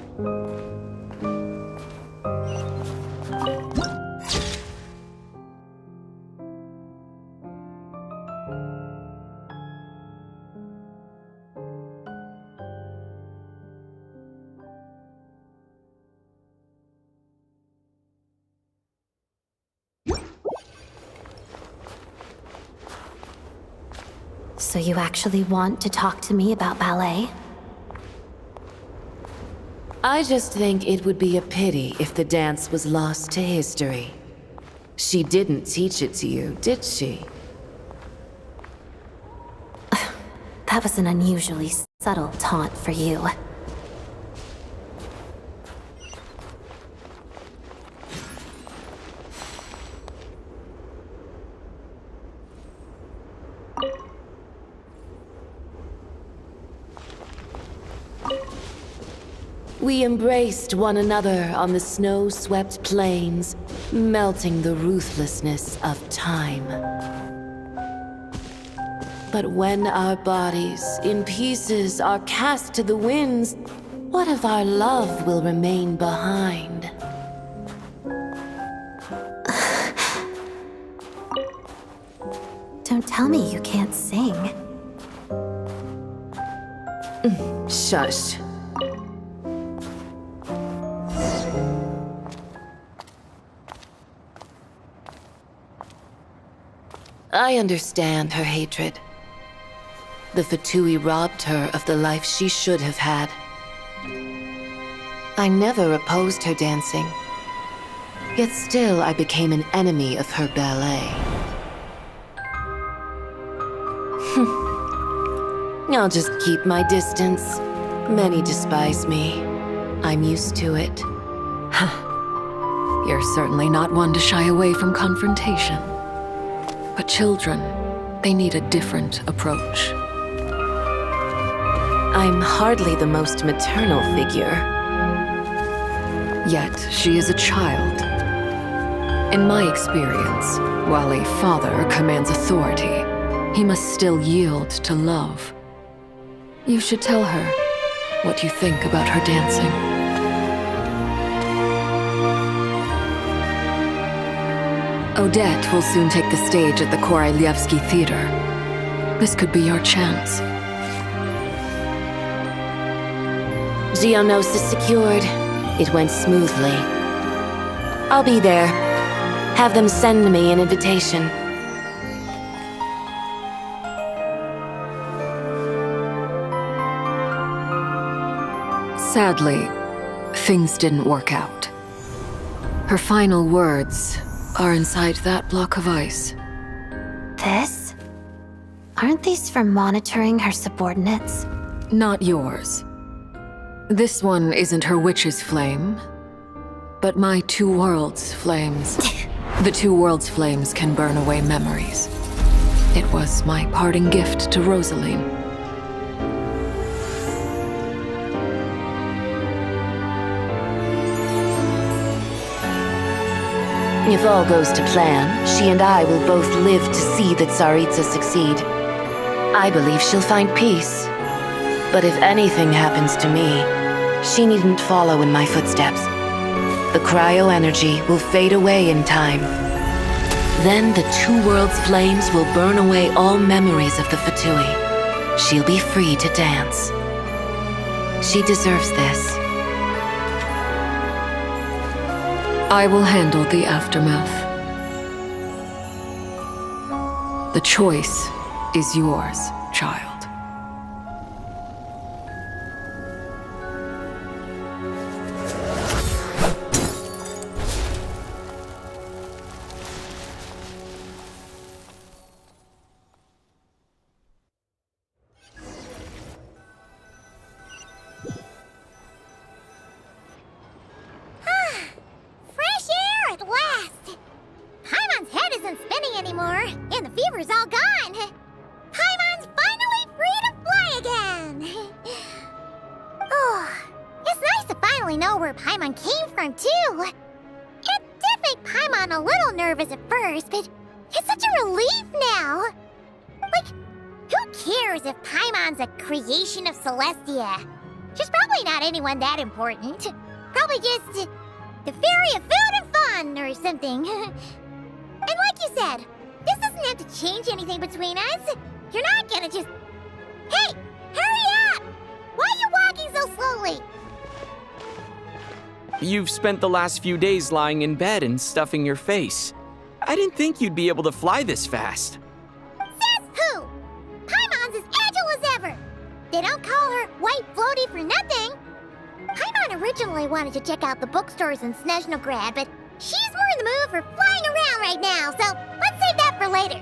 So you actually want to talk to me about ballet? I just think it would be a pity if the dance was lost to history. She didn't teach it to you, did she? That was an unusually subtle taunt for you. We embraced one another on the snow-swept plains, melting the ruthlessness of time. But when our bodies, in pieces, are cast to the winds, what of our love will remain behind? Don't tell me you can't sing. Shush. I understand her hatred. The Fatui robbed her of the life she should have had. I never opposed her dancing. Yet still I became an enemy of her ballet. I'll just keep my distance. Many despise me. I'm used to it. You're certainly not one to shy away from confrontation. But children, they need a different approach. I'm hardly the most maternal figure. Yet she is a child. In my experience, while a father commands authority, he must still yield to love. You should tell her what you think about her dancing. Odette will soon take the stage at the Koralyevsky Theater. This could be your chance. Geonosis secured. It went smoothly. I'll be there. Have them send me an invitation. Sadly, things didn't work out. Her final words are inside that block of ice. This? Aren't these for monitoring her subordinates? Not yours. This one isn't her witch's flame, but my two worlds' flames. The two worlds' flames can burn away memories. It was my parting gift to Rosaline. If all goes to plan, she and I will both live to see the Tsaritsa succeed. I believe she'll find peace. But if anything happens to me, she needn't follow in my footsteps. The cryo-energy will fade away in time. Then the two worlds' flames will burn away all memories of the Fatui. She'll be free to dance. She deserves this. I will handle the aftermath. The choice is yours, child. Fresh air at last! Paimon's head isn't spinning anymore, and the fever's all gone. Paimon's finally free to fly again! Oh, it's nice to finally know where Paimon came from, too. It did make Paimon a little nervous at first, but it's such a relief now. Like, who cares if Paimon's a creation of Celestia? She's probably not anyone that important. Probably just the fairy of food and fun or something. And like you said, this doesn't have to change anything between us. You're not gonna just... Hey! Hurry up! Why are you walking so slowly? You've spent the last few days lying in bed and stuffing your face. I didn't think you'd be able to fly this fast. Says who? Paimon's as agile as ever. They don't call her White Floaty for nothing. Paimon originally wanted to check out the bookstores in Snezhnaya, but she's more in the mood for flying around right now, so let's save that for later.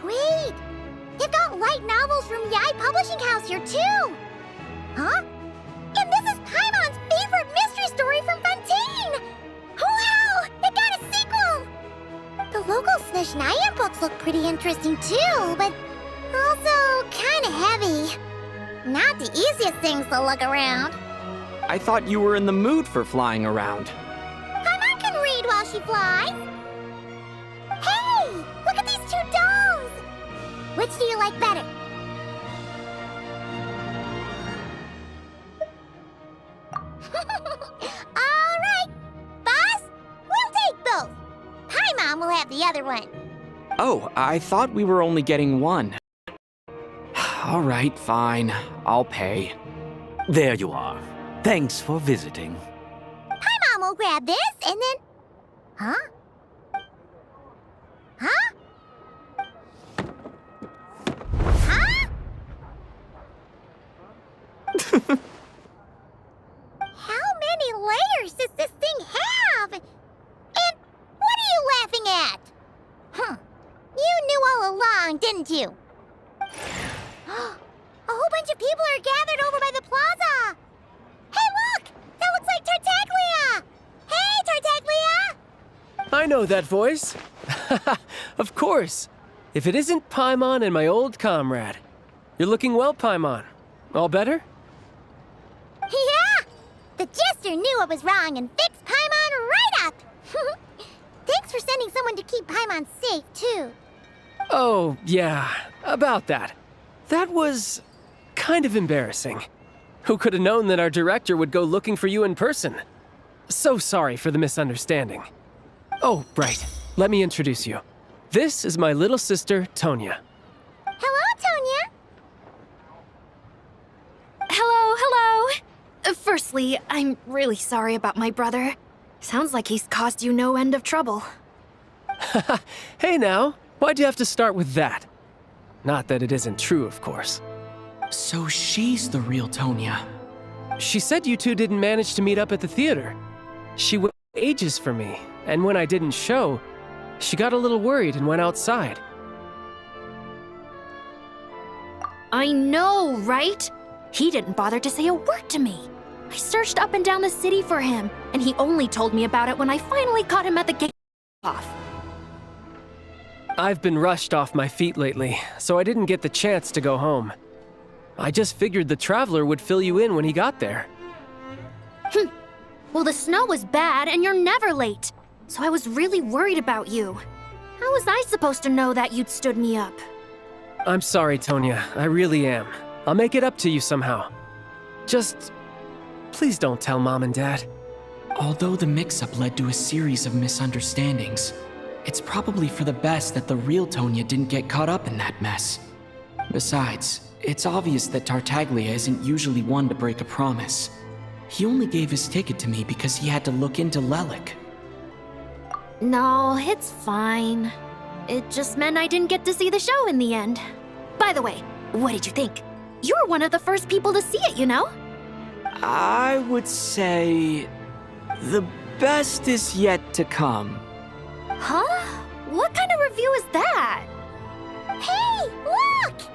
Wait, they've got light novels from Yai Publishing House here too. Huh? And this is Paimon's favorite mystery story from Fontaine! Wow! It got a sequel! The local Snezhnaya books look pretty interesting too, but also kinda heavy. Not the easiest things to look around. I thought you were in the mood for flying around. Paimon can read while she flies. Hey! Look at these two dolls! Which do you like better? Alright! Boss, we'll take both. Paimon will have the other one. Oh, I thought we were only getting one. All right, fine. I'll pay. There you are. Thanks for visiting. Paimon will grab this and then... Huh? Huh? powers does this thing have? And what are you laughing at? You knew all along, didn't you? A whole bunch of people are gathered over by the plaza. Hey, look! That looks like Tartaglia! Hey, Tartaglia! I know that voice. Of course. If it isn't Paimon and my old comrade. You're looking well, Paimon. All better? Yeah! The Jester knew I was wrong and fixed Paimon right up! Thanks for sending someone to keep Paimon safe, too. Oh, yeah. About that. That was kind of embarrassing. Who could have known that our director would go looking for you in person? So sorry for the misunderstanding. Oh, right. Let me introduce you. This is my little sister, Tonya. Hello, Tonya. Hello. Firstly, I'm really sorry about my brother. Sounds like he's caused you no end of trouble. Hey now, why'd you have to start with that? Not that it isn't true, of course. So she's the real Tonya. She said you two didn't manage to meet up at the theater. She waited ages for me, and when I didn't show, she got a little worried and went outside. I know, right? He didn't bother to say a word to me. I searched up and down the city for him, and he only told me about it when I finally caught him at the gate off. I've been rushed off my feet lately, so I didn't get the chance to go home. I just figured the Traveler would fill you in when he got there. Well, the snow was bad, and you're never late. So I was really worried about you. How was I supposed to know that you'd stood me up? I'm sorry, Tonya. I really am. I'll make it up to you somehow. Just... please don't tell Mom and Dad. Although the mix-up led to a series of misunderstandings, it's probably for the best that the real Tonya didn't get caught up in that mess. Besides, it's obvious that Tartaglia isn't usually one to break a promise. He only gave his ticket to me because he had to look into Lelik. No, it's fine. It just meant I didn't get to see the show in the end. By the way, what did you think? You were one of the first people to see it, you know? I would say the best is yet to come. Huh? What kind of review is that? Hey, look!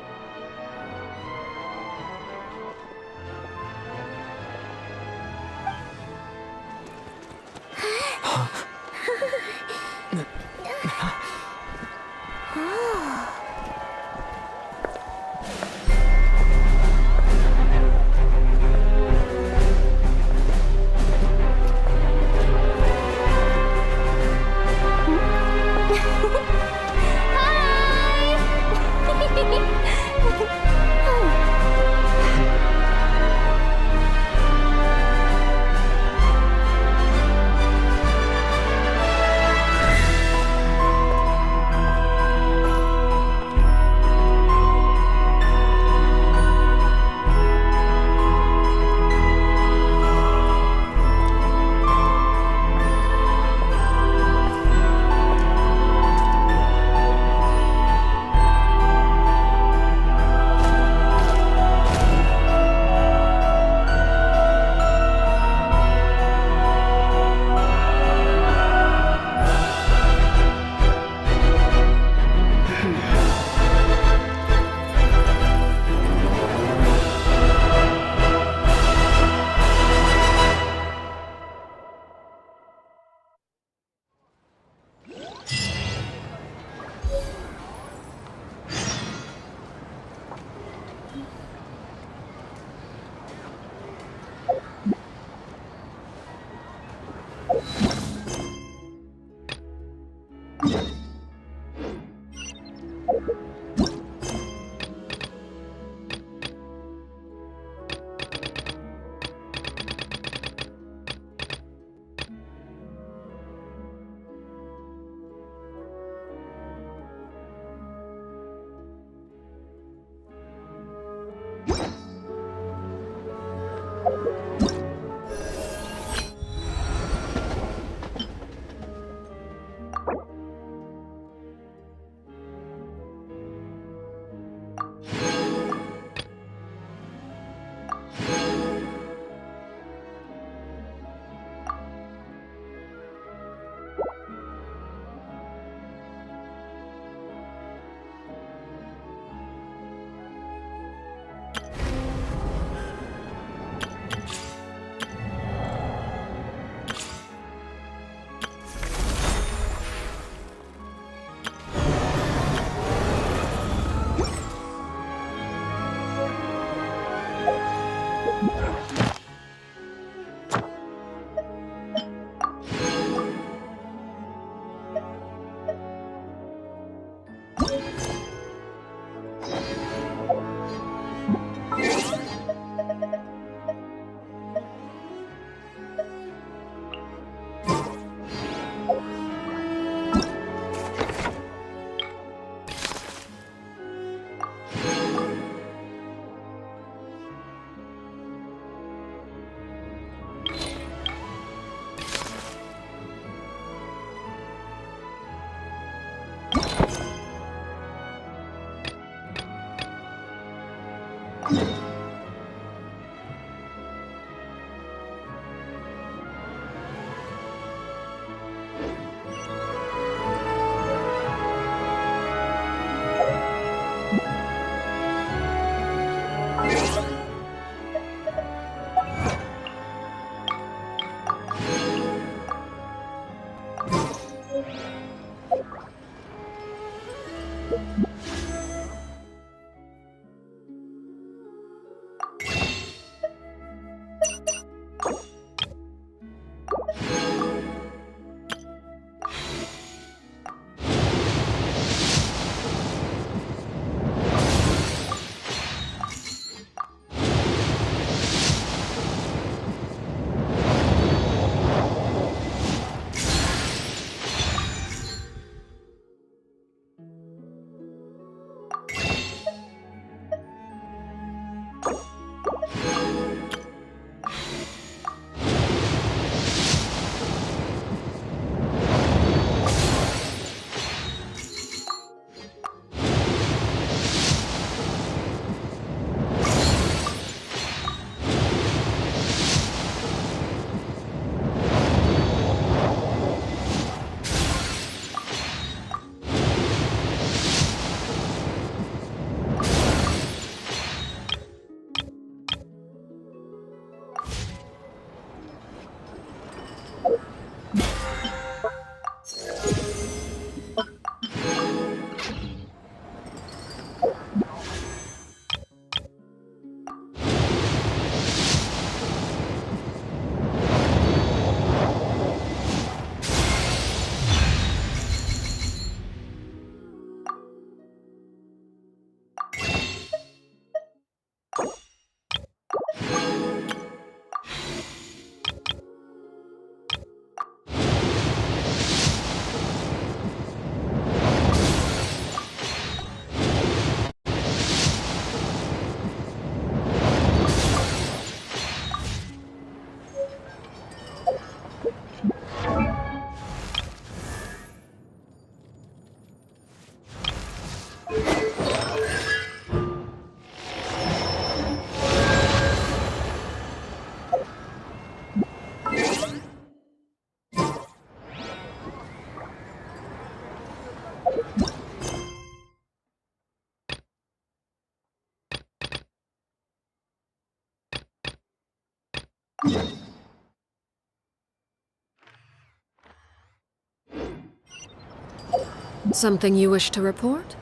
Something you wish to report?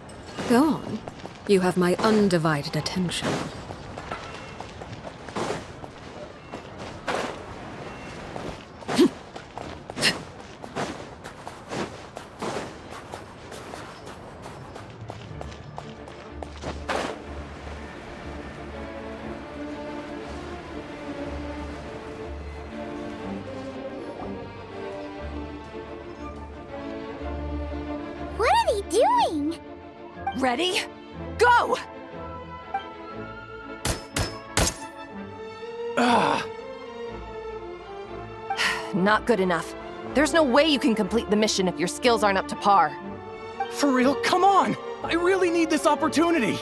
Go on. You have my undivided attention. What are they doing? Ready? Go! Not good enough. There's no way you can complete the mission if your skills aren't up to par. For real? Come on! I really need this opportunity!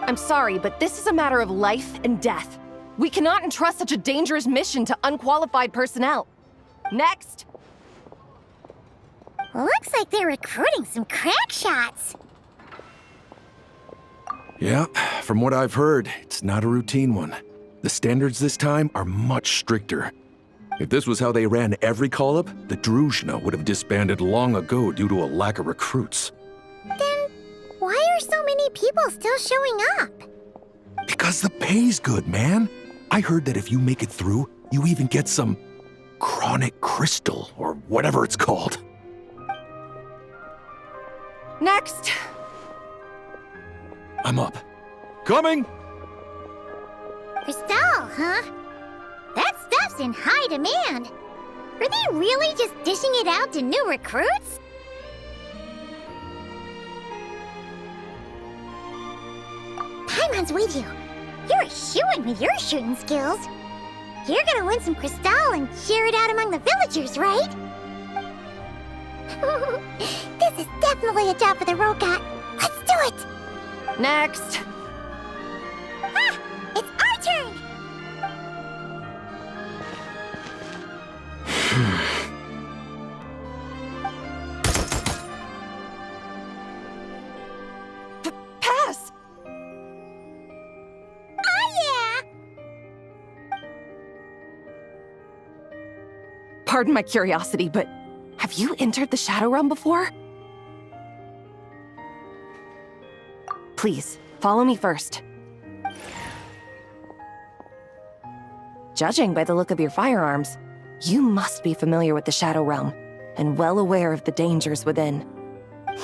I'm sorry, but this is a matter of life and death. We cannot entrust such a dangerous mission to unqualified personnel. Next! Looks like they're recruiting some crack shots. Yeah, from what I've heard, it's not a routine one. The standards this time are much stricter. If this was how they ran every call-up, the Snezhnaya would have disbanded long ago due to a lack of recruits. Then why are so many people still showing up? Because the pay's good, man. I heard that if you make it through, you even get some chronic crystal, or whatever it's called. Next! I'm up. Coming! Crystal, huh? That stuff's in high demand. Are they really just dishing it out to new recruits? Paimon's with you. You're a shoo-in with your shooting skills. You're gonna win some crystal and share it out among the villagers, right? This is definitely a job for the Rokat. Let's do it! Next! Ah! It's our turn! Pass! Oh yeah! Pardon my curiosity, but have you entered the Shadow Realm before? Please, follow me first. Judging by the look of your firearms, you must be familiar with the Shadow Realm and well aware of the dangers within.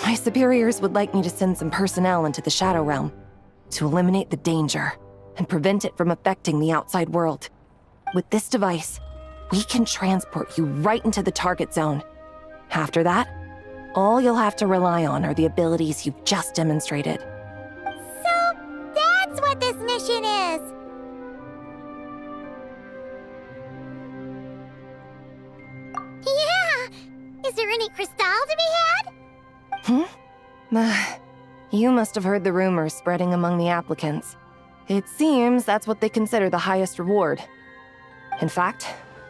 My superiors would like me to send some personnel into the Shadow Realm to eliminate the danger and prevent it from affecting the outside world. With this device, we can transport you right into the target zone. After that, all you'll have to rely on are the abilities you've just demonstrated. So, that's what this mission is! Yeah! Is there any crystal to be had? You must have heard the rumors spreading among the applicants. It seems that's what they consider the highest reward. In fact,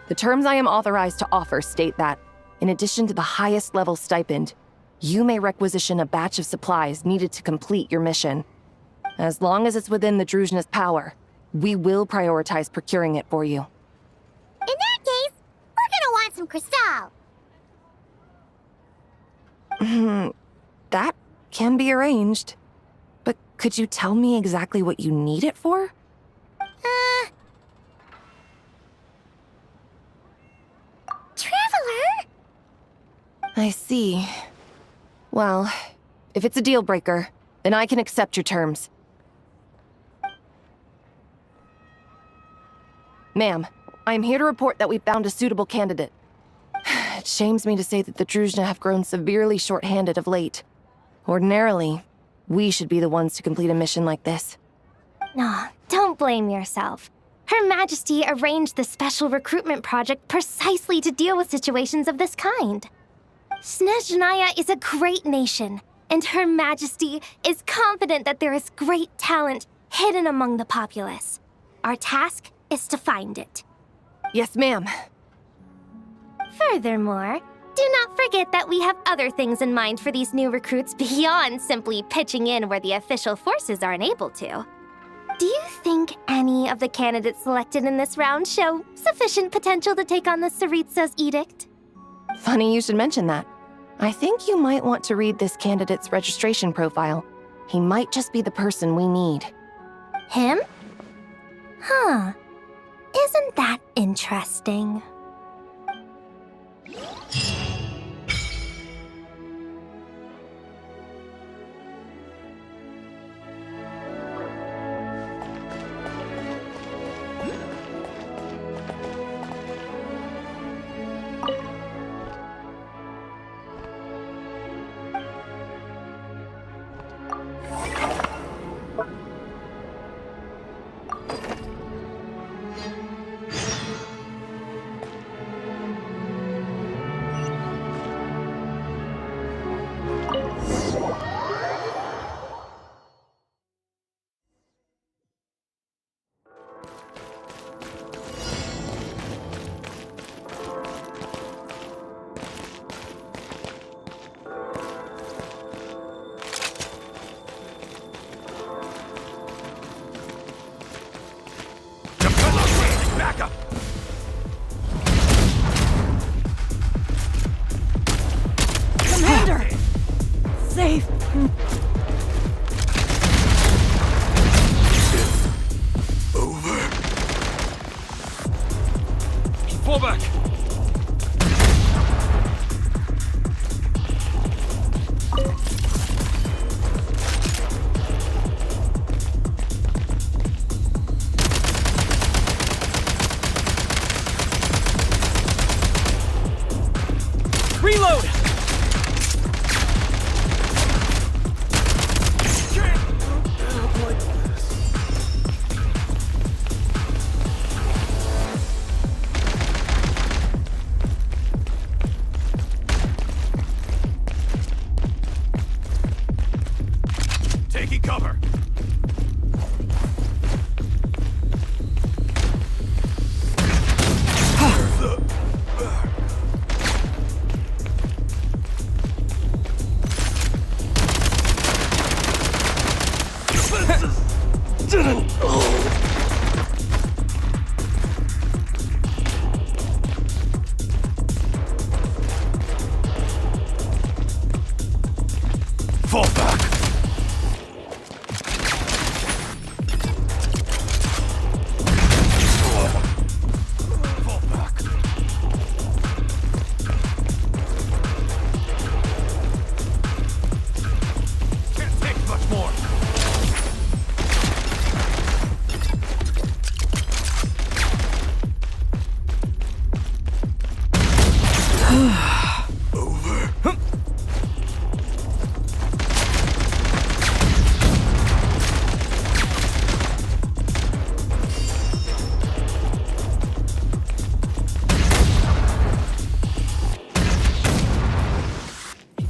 the terms I am authorized to offer state that, in addition to the highest level stipend, you may requisition a batch of supplies needed to complete your mission. As long as it's within the Druzhna's power, we will prioritize procuring it for you. In that case, we're gonna want some crystal. That can be arranged. But could you tell me exactly what you need it for? Traveler? I see. Well, if it's a deal breaker, then I can accept your terms. Ma'am, I am here to report that we found a suitable candidate. It shames me to say that the Druzhna have grown severely short-handed of late. Ordinarily, we should be the ones to complete a mission like this. No, don't blame yourself. Her Majesty arranged the special recruitment project precisely to deal with situations of this kind. Snezhnaya is a great nation, and Her Majesty is confident that there is great talent hidden among the populace. Our task is to find it. Yes, ma'am. Furthermore, do not forget that we have other things in mind for these new recruits beyond simply pitching in where the official forces are unable to. Do you think any of the candidates selected in this round show sufficient potential to take on the Tsaritsa's edict? Funny you should mention that. I think you might want to read this candidate's registration profile. He might just be the person we need. Him? Huh. Isn't that interesting? cover. Fall back. Fall back. Can't take much more.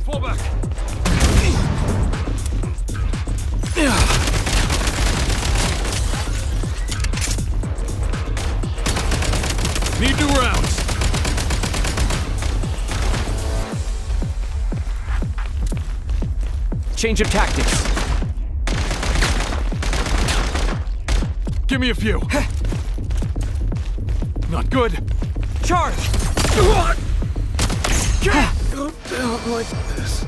Fall back. Need new rounds. Change of tactics. Give me a few. Not good. Charge! Go down like this.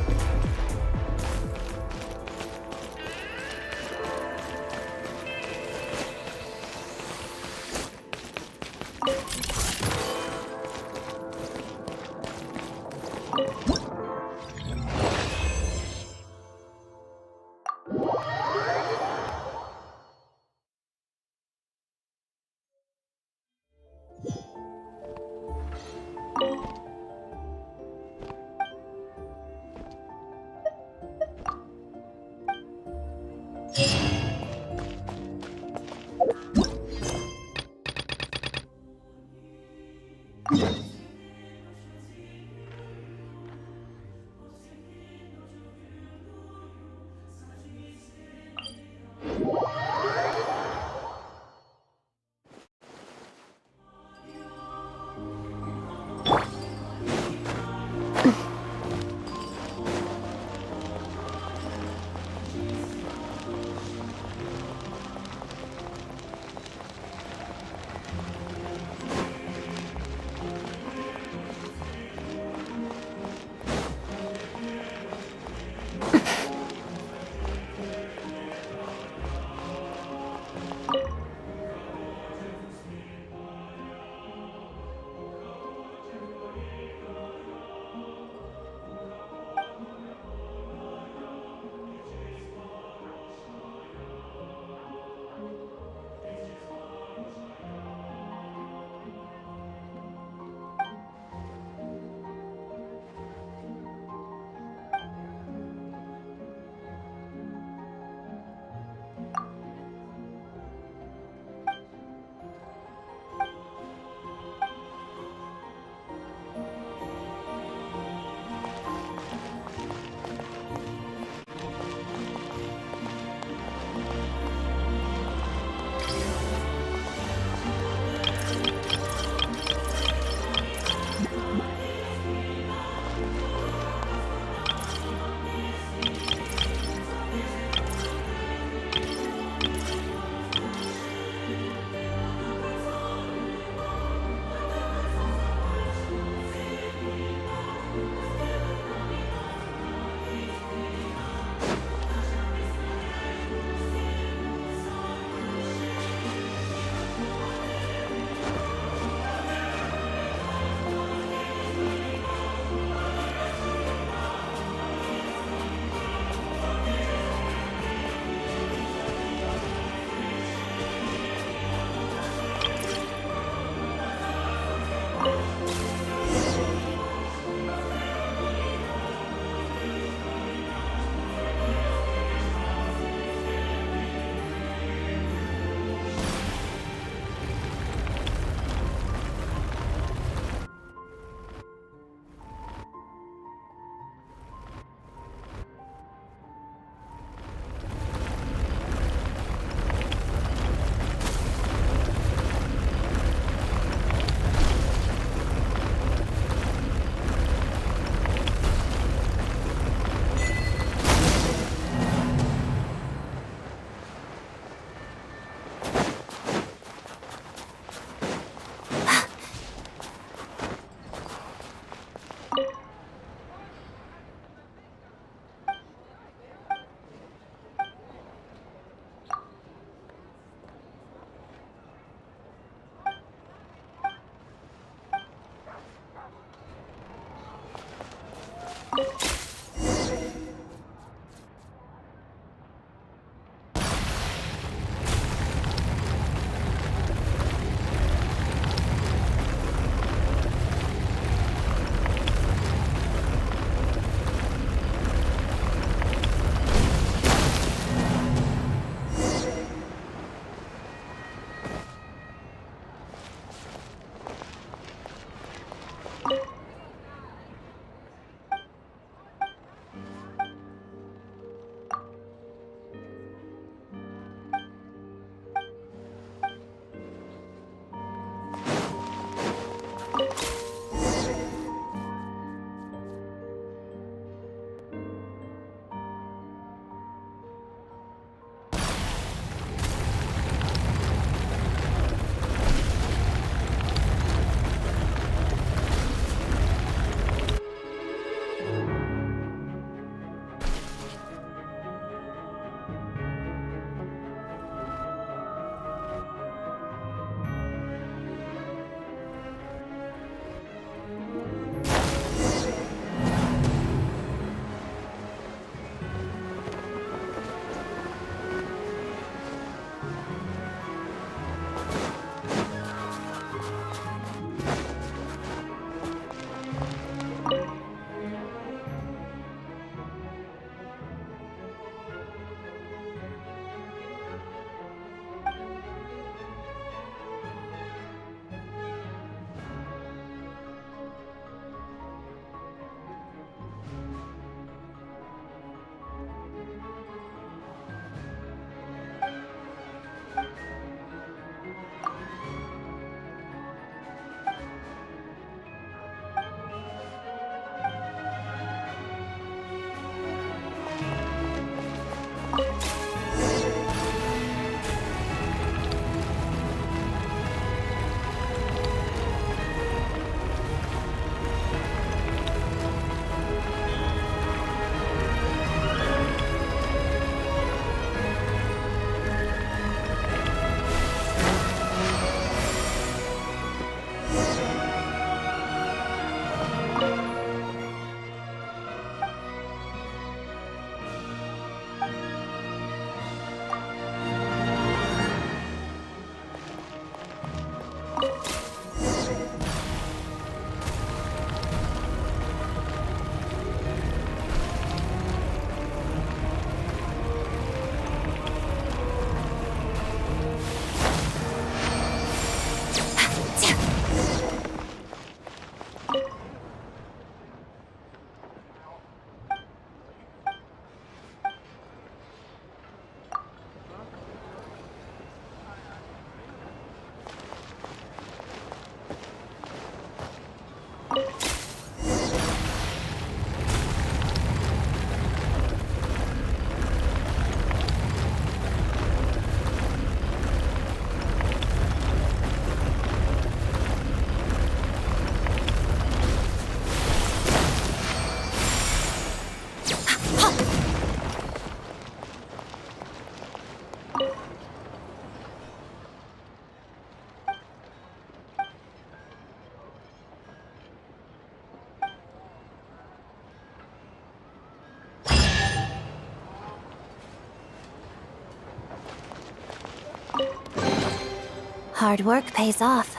Hard work pays off.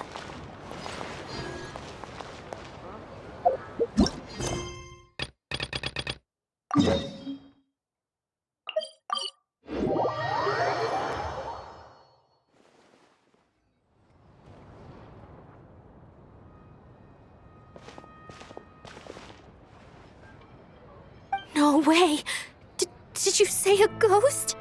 No way! Did you say a ghost?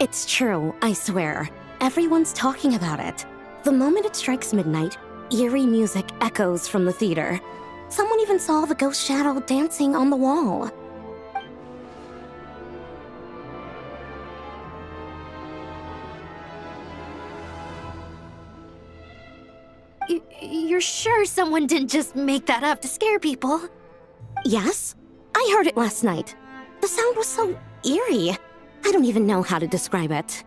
It's true, I swear. Everyone's talking about it. The moment it strikes midnight, eerie music echoes from the theater. Someone even saw the ghost shadow dancing on the wall. You're sure someone didn't just make that up to scare people? Yes? I heard it last night. The sound was so eerie. I don't even know how to describe it.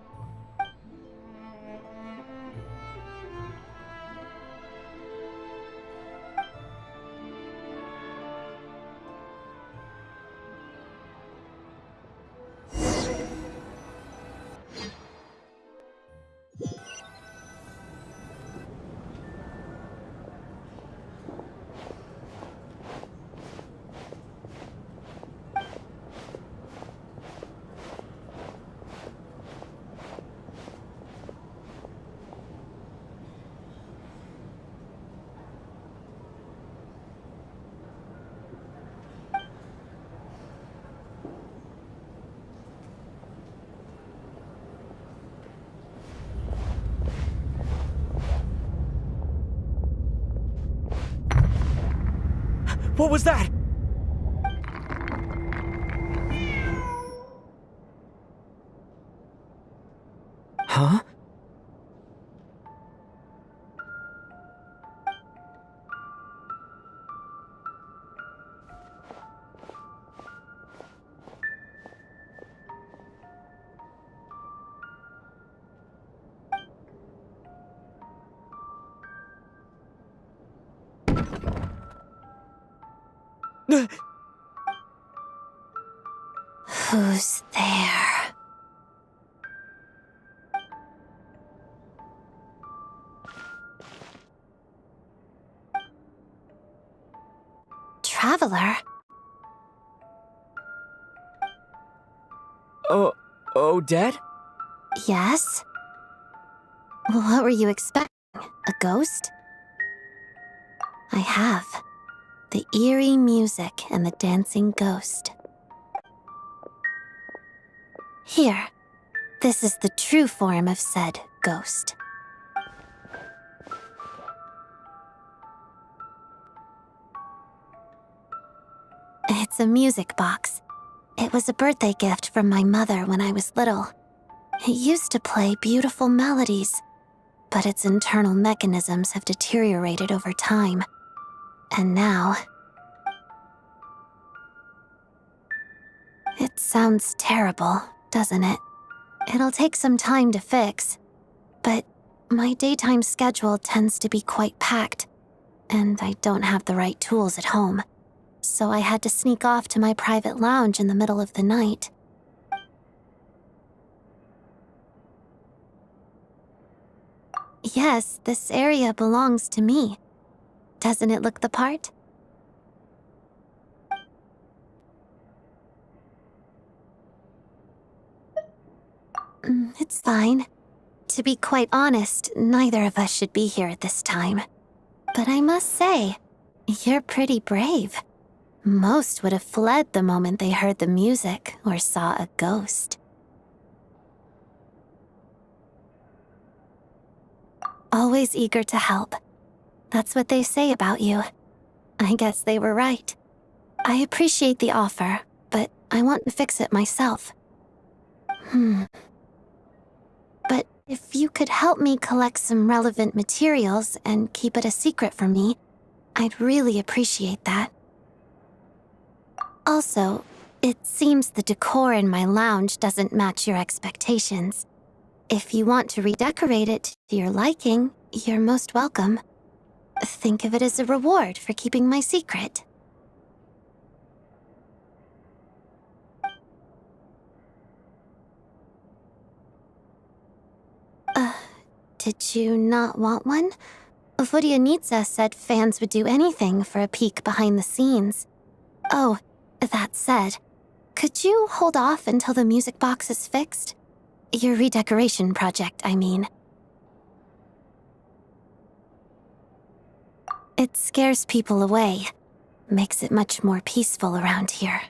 What was that? Huh? Who's there? Traveler? ODette? Yes? What were you expecting? A ghost? I have. The eerie music and the dancing ghost. Here. This is the true form of said ghost. It's a music box. It was a birthday gift from my mother when I was little. It used to play beautiful melodies, but its internal mechanisms have deteriorated over time. And now... It sounds terrible, doesn't it? It'll take some time to fix, but my daytime schedule tends to be quite packed, and I don't have the right tools at home. So I had to sneak off to my private lounge in the middle of the night. Yes, this area belongs to me. Doesn't it look the part? It's fine. To be quite honest, neither of us should be here at this time. But I must say, you're pretty brave. Most would have fled the moment they heard the music or saw a ghost. Always eager to help. That's what they say about you. I guess they were right. I appreciate the offer, but I want to fix it myself. But if you could help me collect some relevant materials and keep it a secret from me, I'd really appreciate that. Also, it seems the decor in my lounge doesn't match your expectations. If you want to redecorate it to your liking, you're most welcome. Think of it as a reward for keeping my secret. Did you not want one? Vodyanitsa said fans would do anything for a peek behind the scenes. Oh, that said, could you hold off until the music box is fixed? Your redecoration project, I mean. It scares people away. Makes it much more peaceful around here.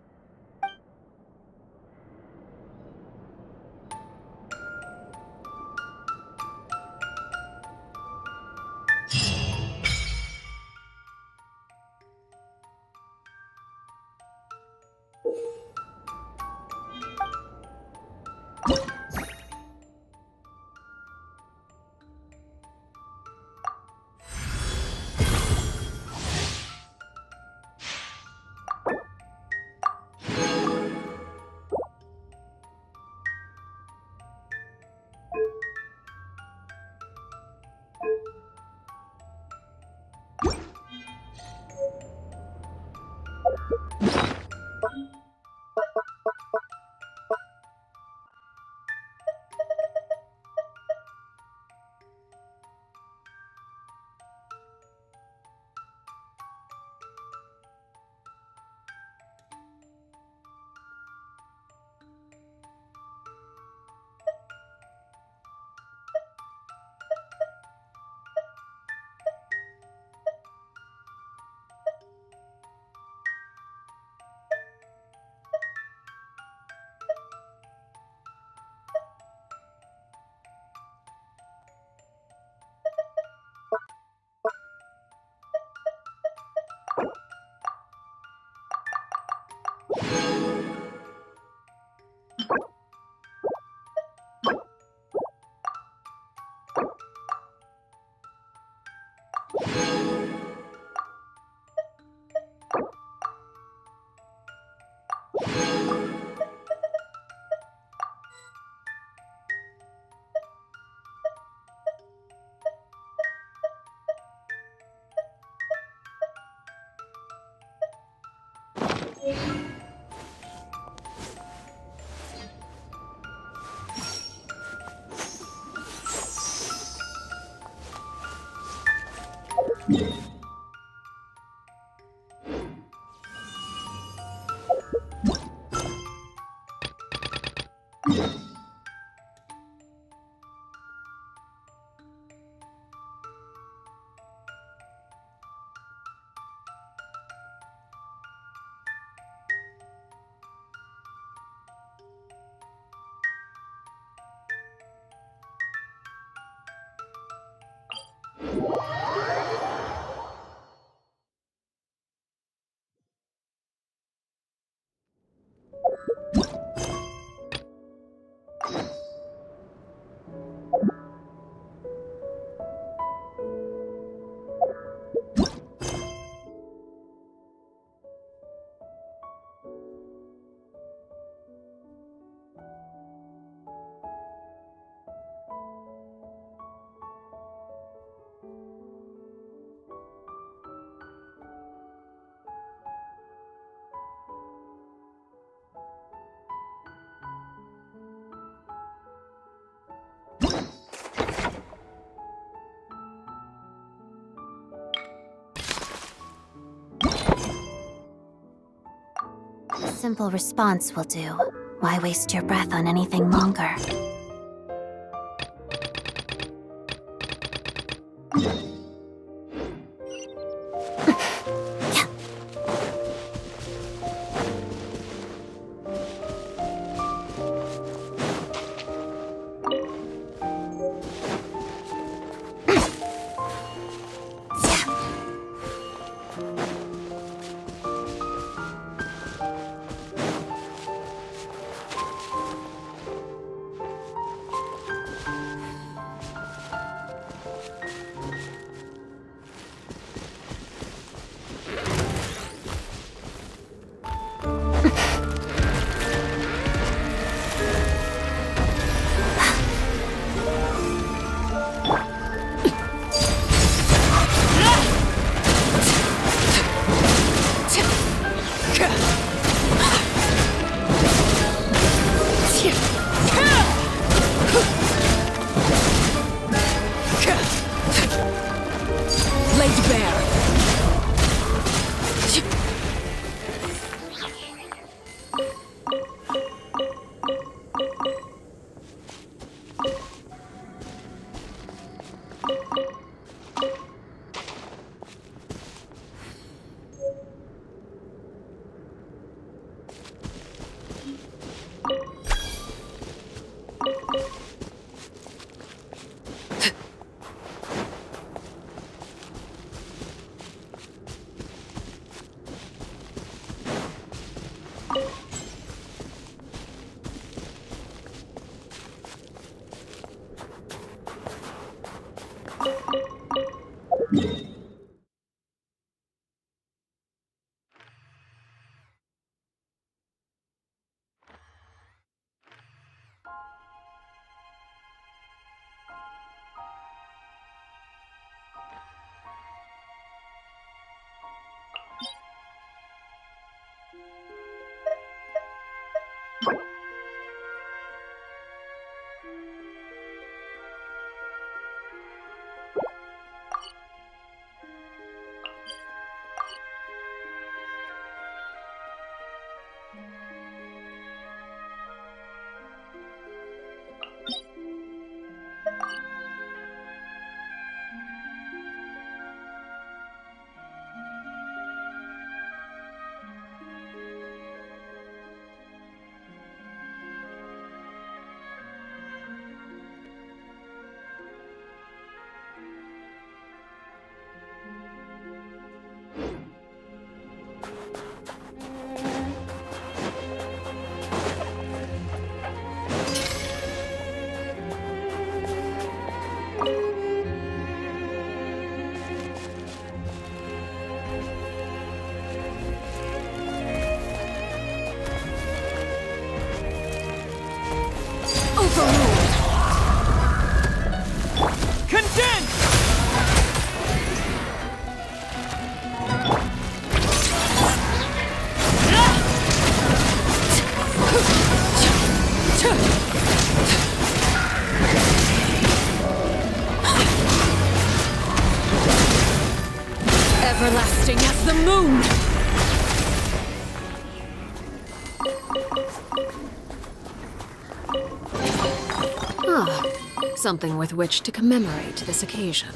A simple response will do. Why waste your breath on anything longer? Everlasting as the moon! Ah, something with which to commemorate this occasion.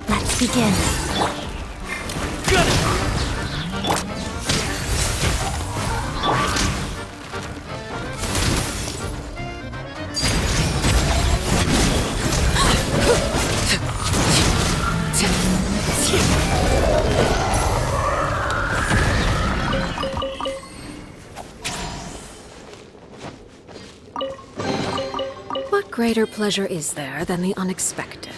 Let's begin. What greater pleasure is there than the unexpected?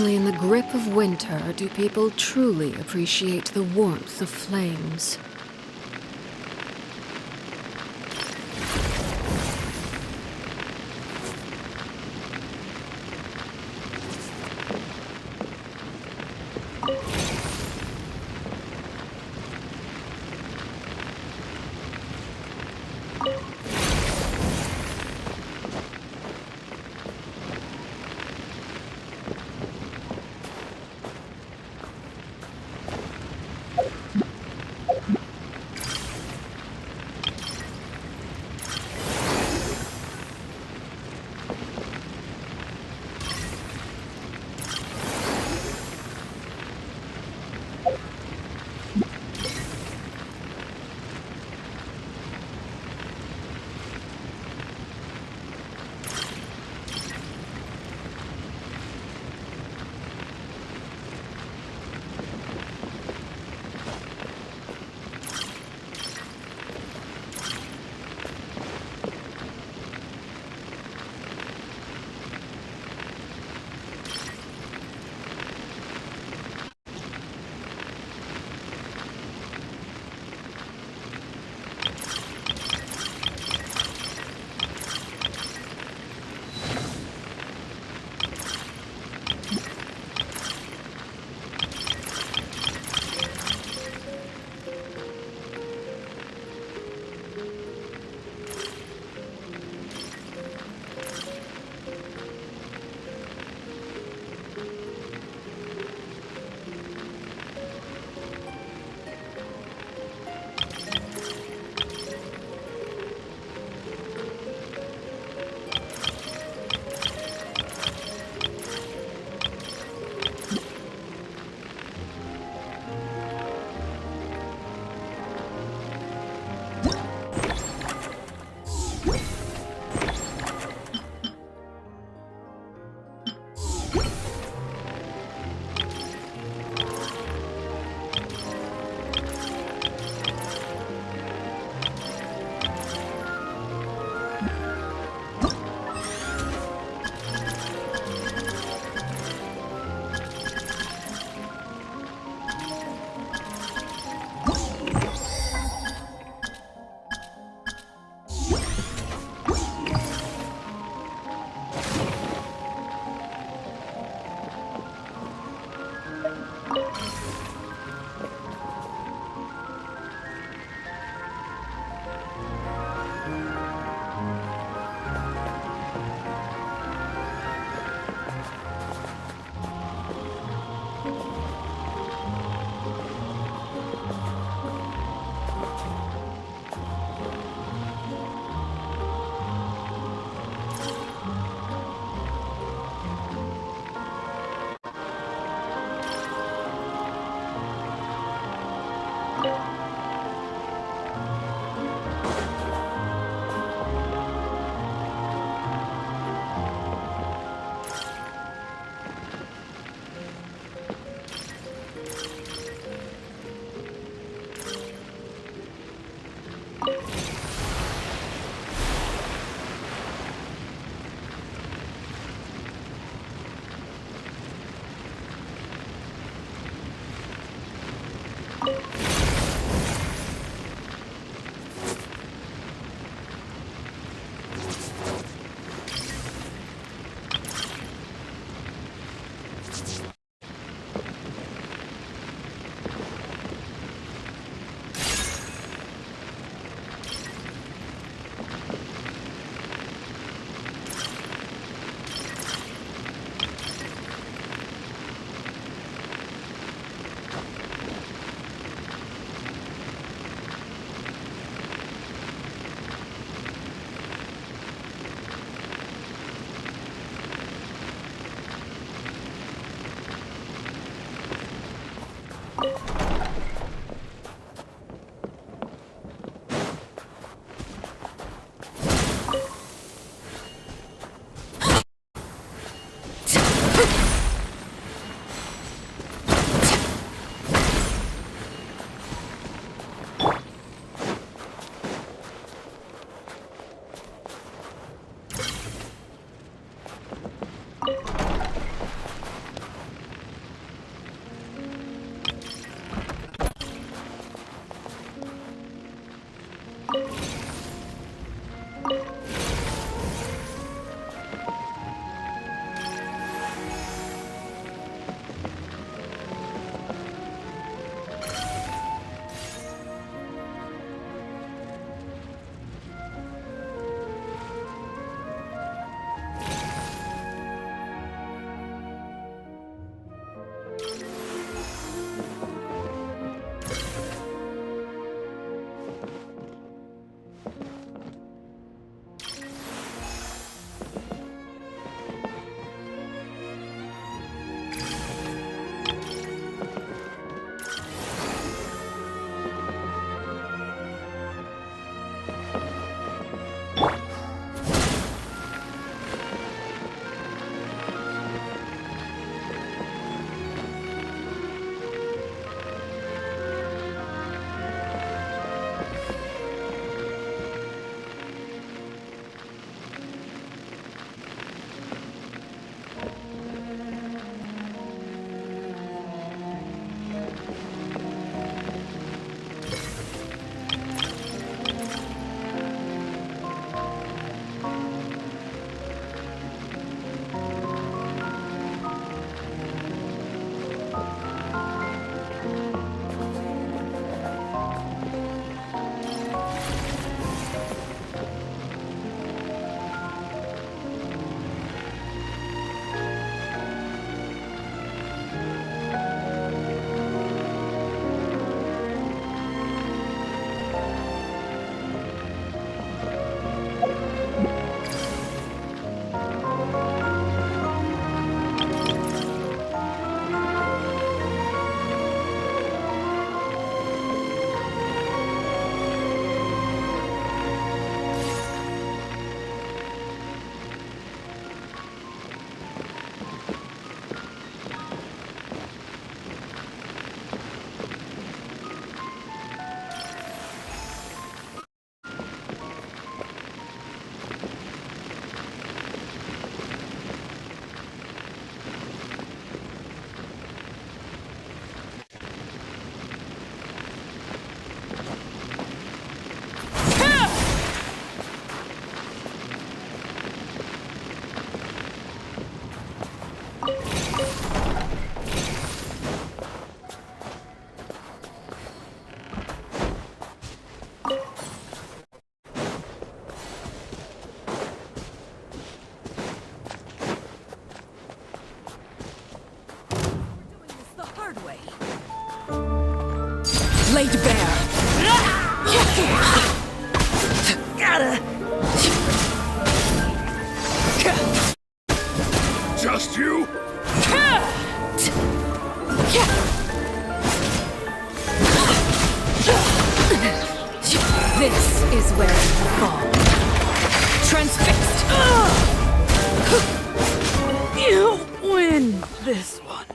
Only in the grip of winter do people truly appreciate the warmth of flames. laid bare. Just you? This is where you fall. Transfixed. You win this one.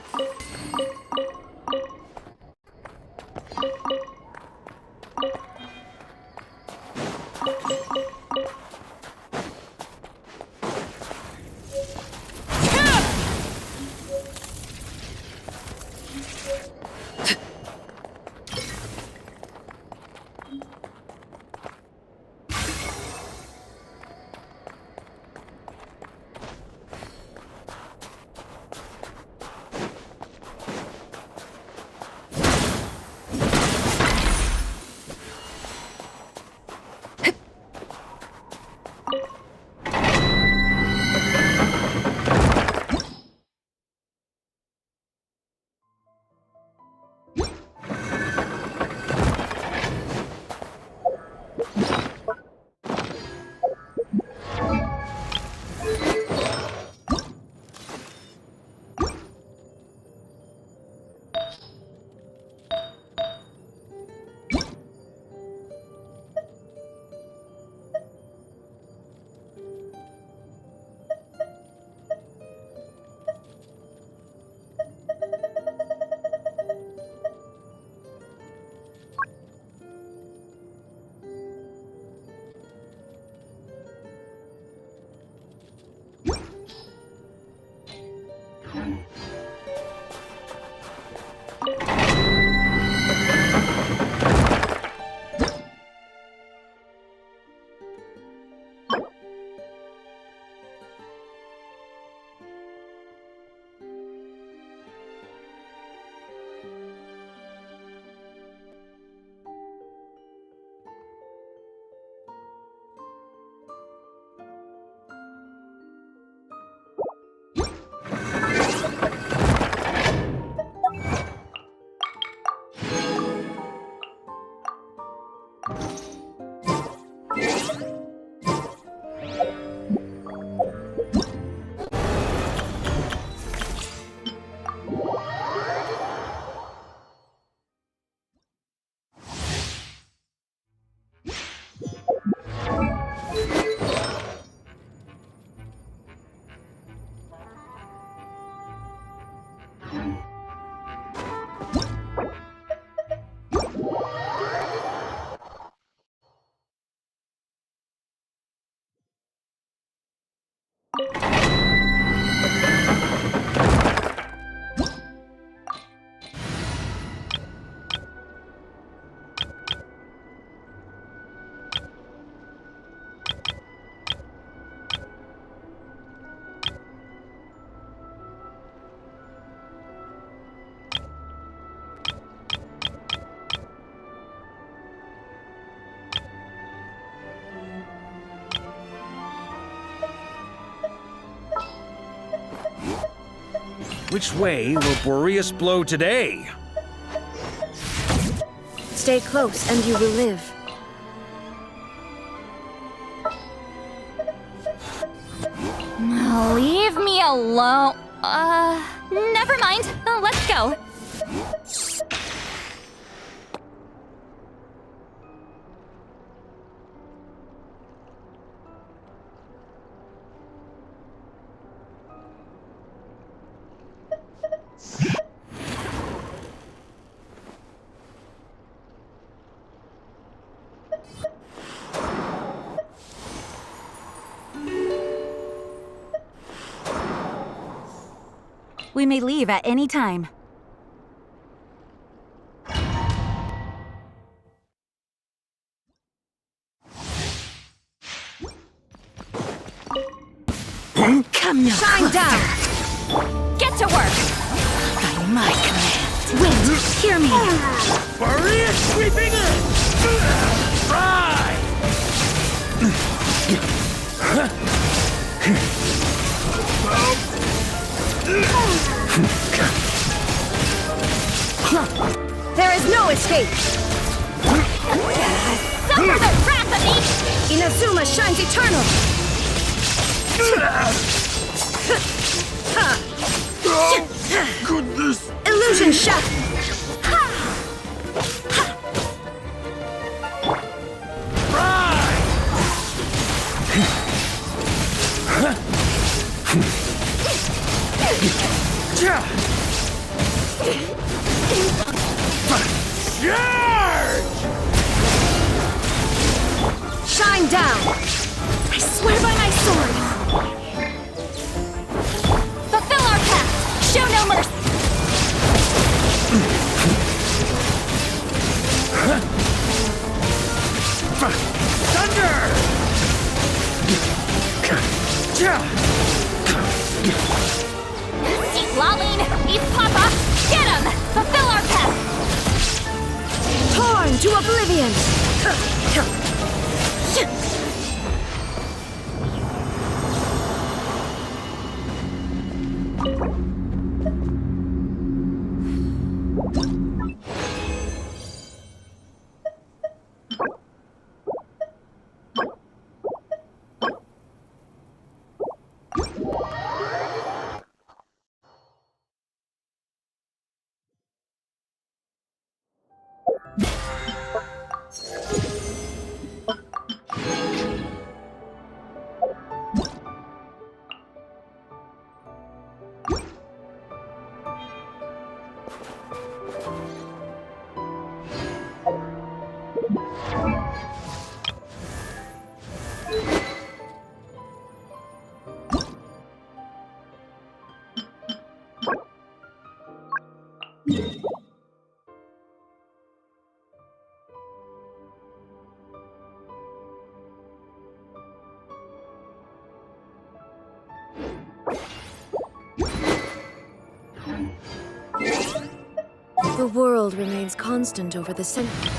Which way will Boreas blow today? Stay close and you will live. Leave me alone. Never mind. Let's go. We may leave at any time. Come now. Shine down! Get to work! By my command. Wind, hear me! Boreas sweeping in! Fry! There is no escape! Suffer the wrath of me! Inazuma shines eternal! Oh, goodness! Illusion shot! Shine down! I swear by my sword! Fulfill our pact! Show no mercy! Thunder! Eat Laline! Eat Papa! Get him! Fulfill our pact! Torn to oblivion! The world remains constant over the centuries.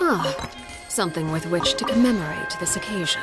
Ah, something with which to commemorate this occasion.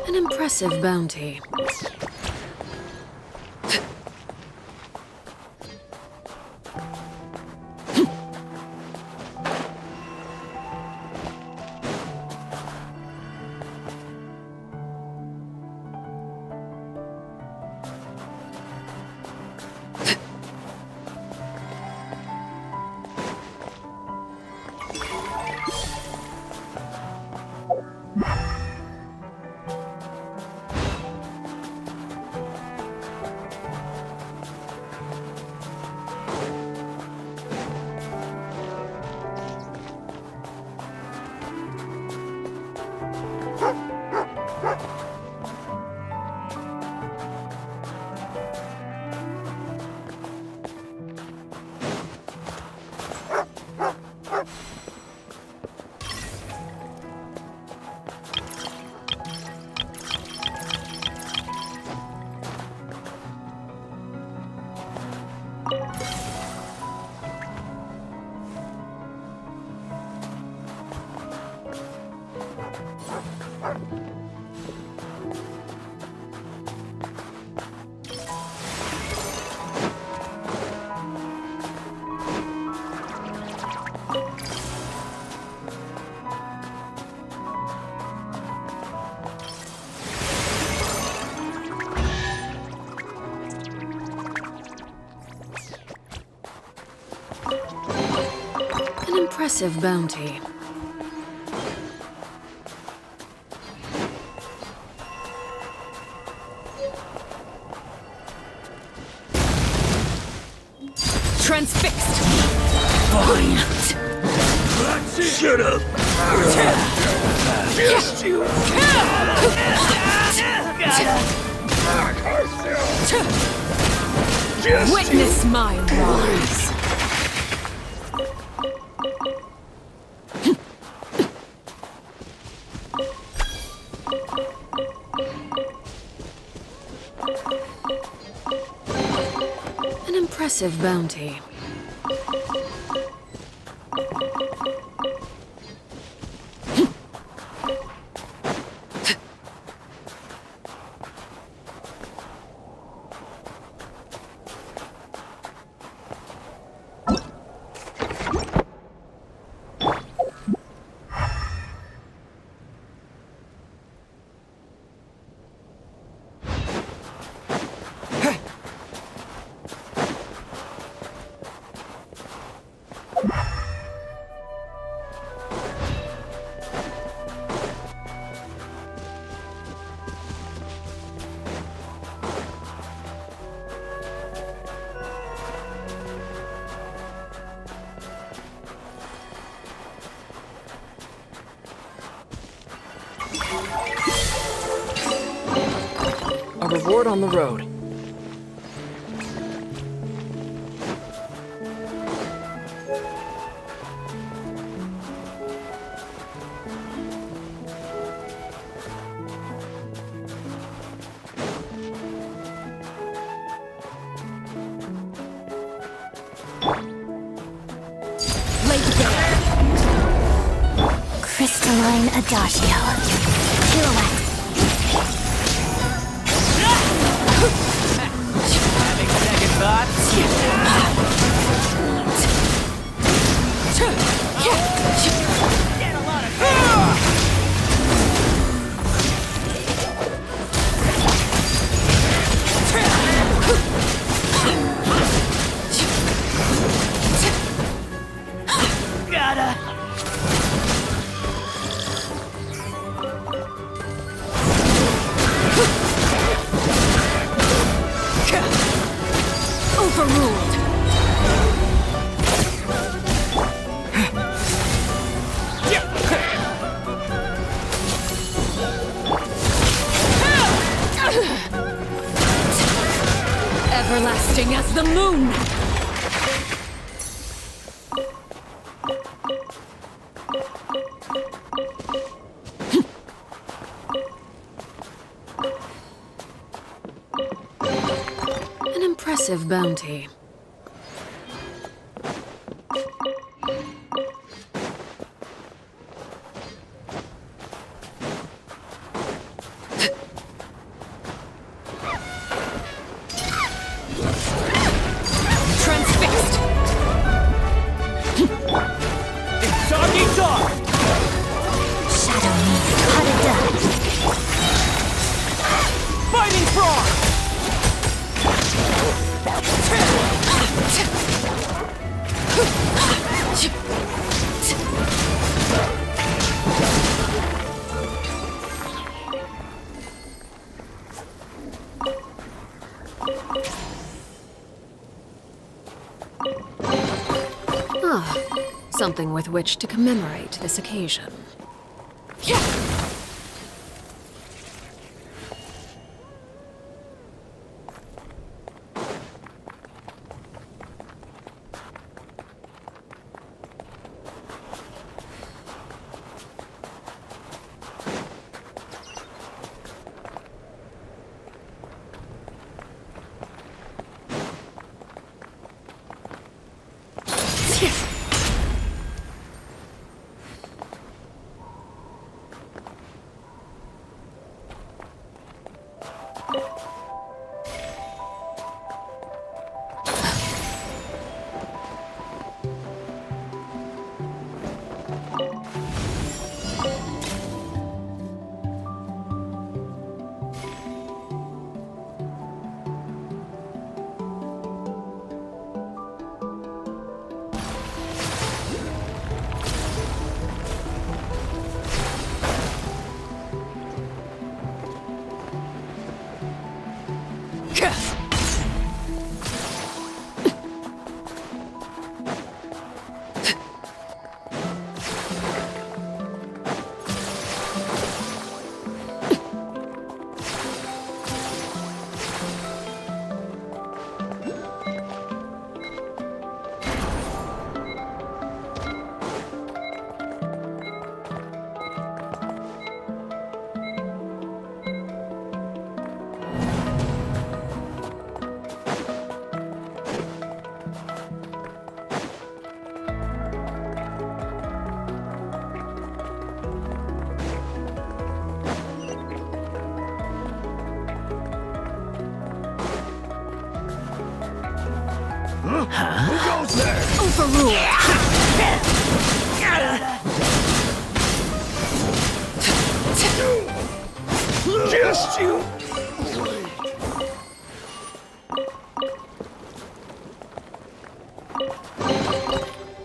An impressive bounty. An impressive bounty. Transfixed! Fine! Shut up! Just you! Witness my rise! impressive bounty. A reward on the road. Crystalline Adagio. Pirouette. Having second thoughts? Get a lot of Gotta. Overruled. Everlasting as the moon. An impressive bounty. Transfixed. Doggy dog! Shadow me. Hada. Fighting frog! Ah, something with which to commemorate this occasion. Who goes there? Just you.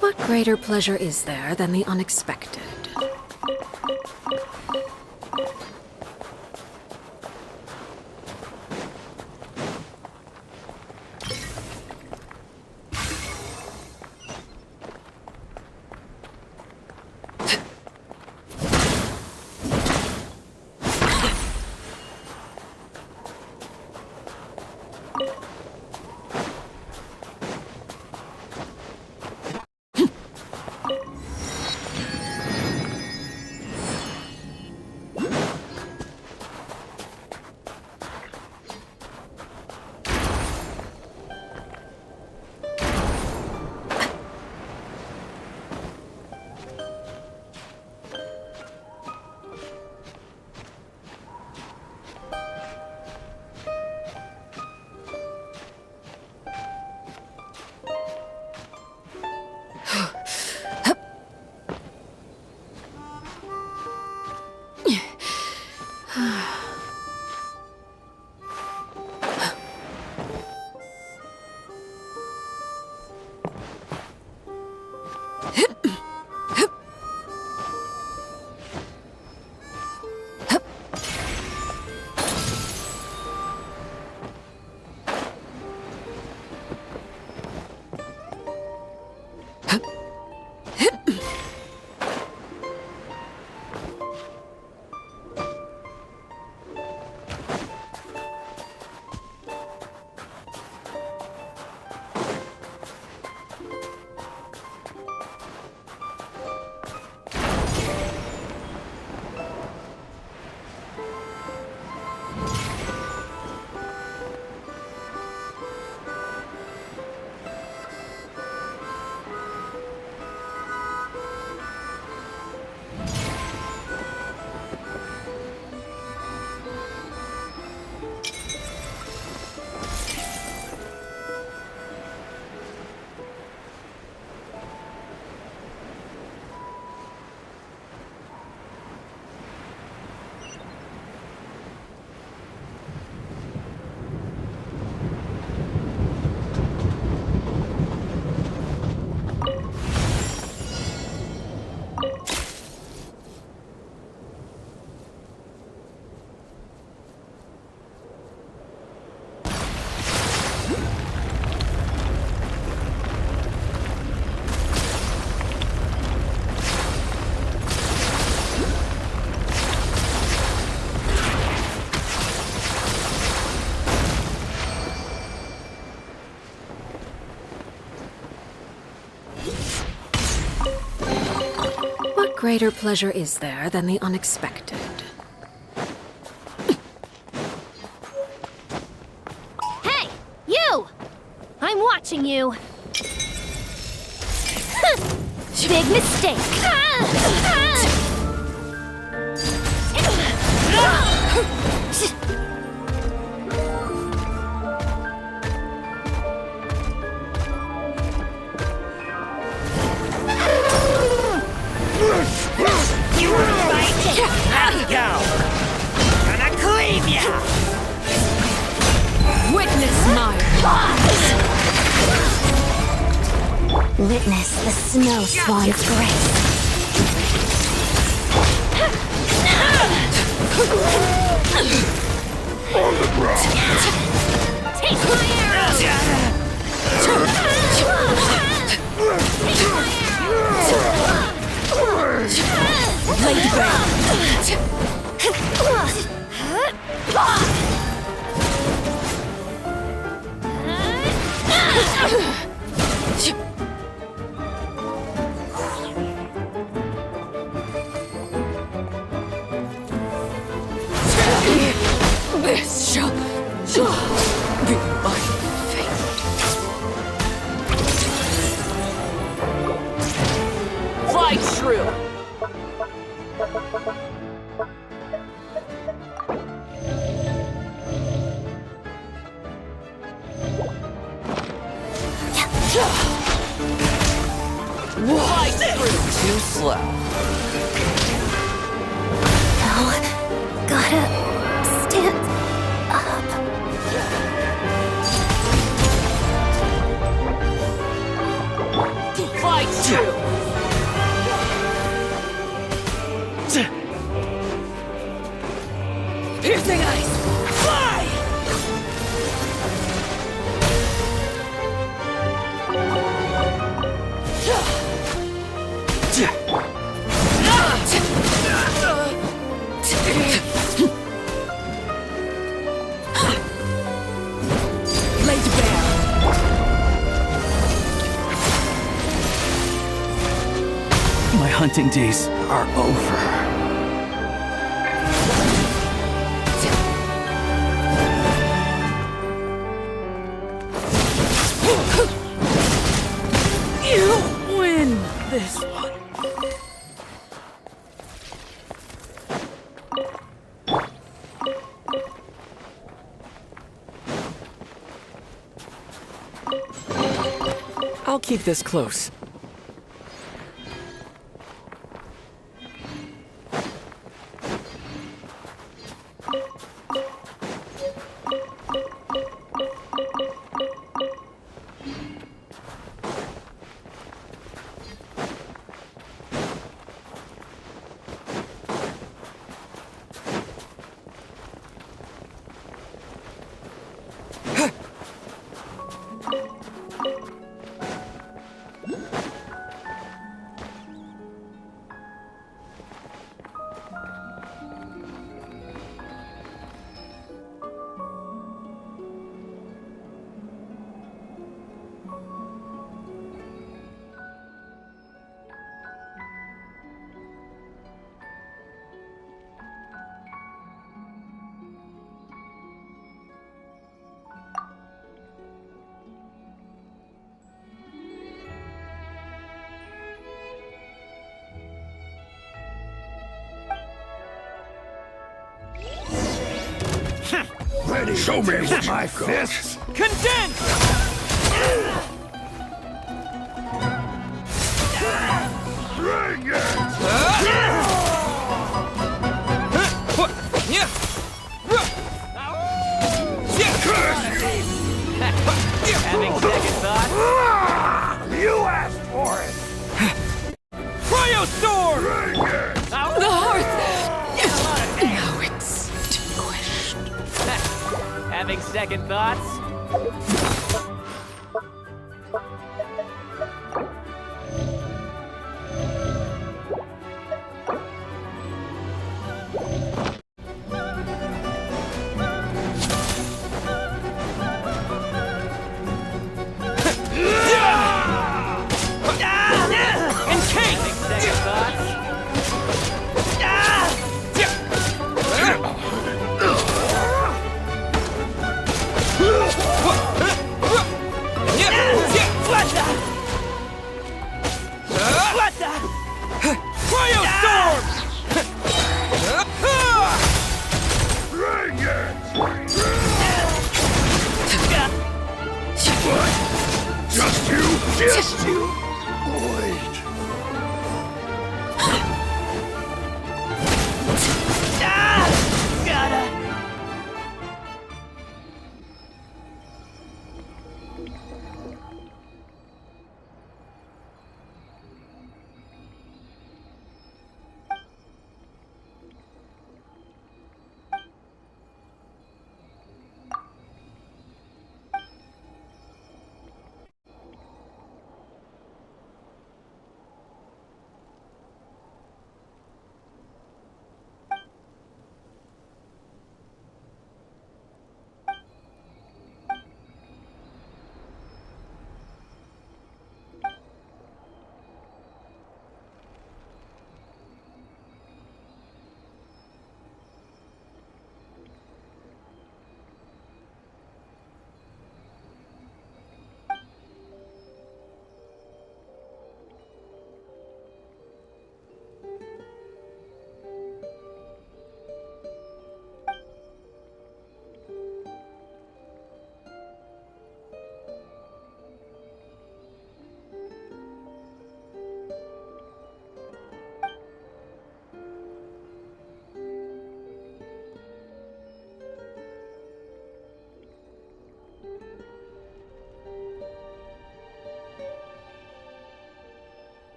What greater pleasure is there than the unexpected? What greater pleasure is there than the unexpected? Hey, you! I'm watching you. Big mistake. You were fighting! Let go! Gonna cleave ya! Witness my Witness the snow swan's grace. On the ground! Take my arrow! Take my Blade This shall be my fate. Fight, Shrew! Light through too slow. No, gotta stand up. Fight through. Piercing ice. Fly. Laid bare. My hunting days are over. You win this one. I'll keep this close. Ready? Show me with my fists. Condense! Bring it! Having second thoughts? You asked for it! Cryo Storm! Bring it! The hearth! Now it's extinguished. Having second thoughts? Just you! Wait.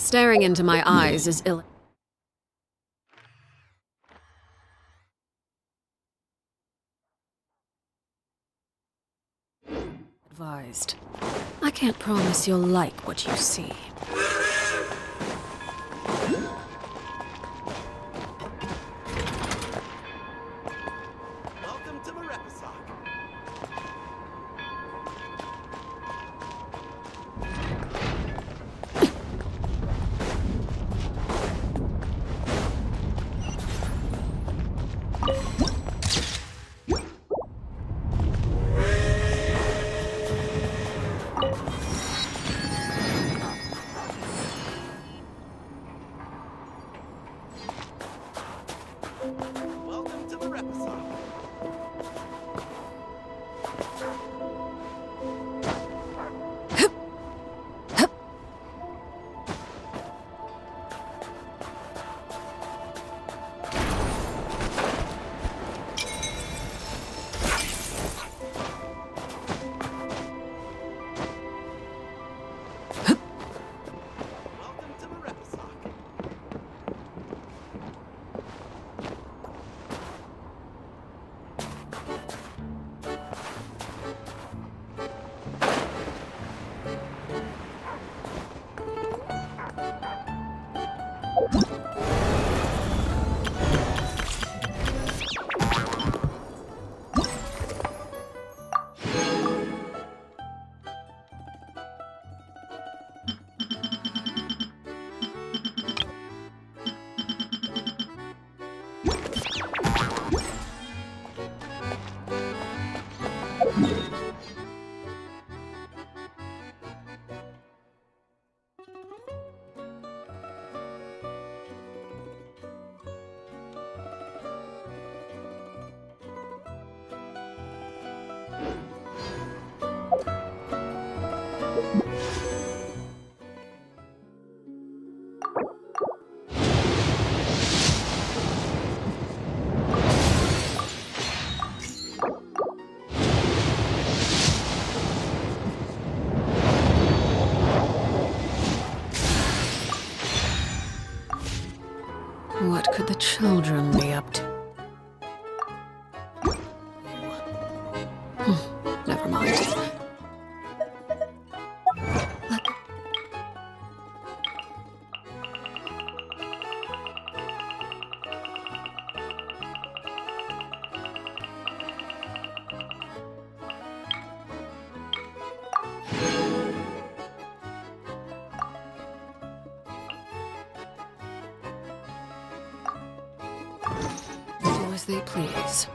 Staring into my eyes is ill. Advised. I can't promise you'll like what you see. Welcome to Marepisok. Welcome to Marepisok. Welcome to Marepisok. What could the children be up to? Never mind. Do as they please.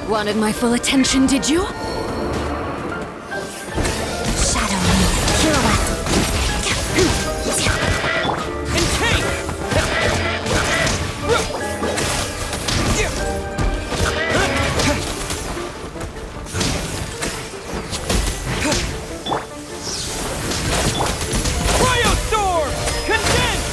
Wanted my full attention, did you? Shadow me, pirouette. Cryostorm! Condense!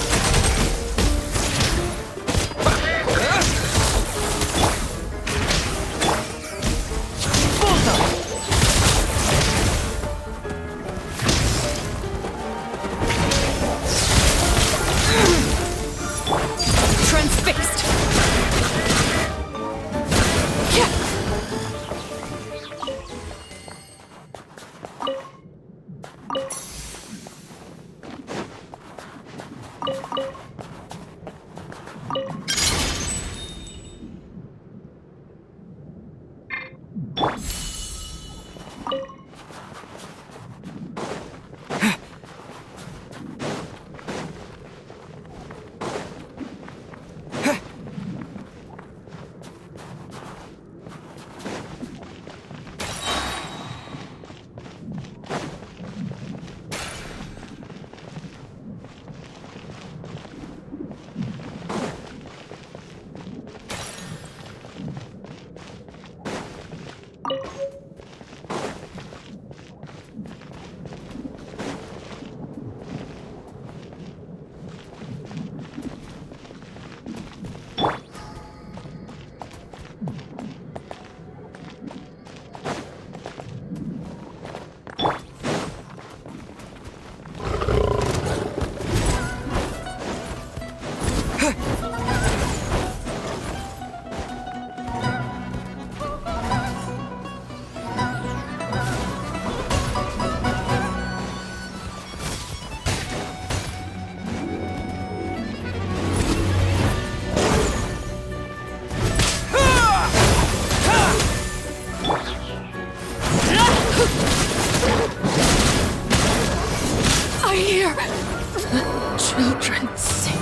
entrancing.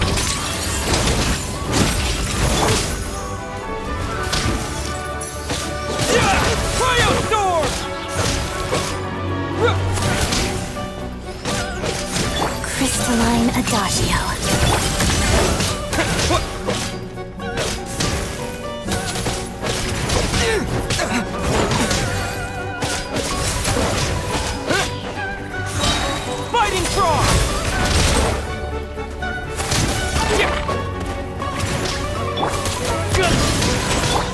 Cryostorm! Crystalline Adagio. Fighting Frog!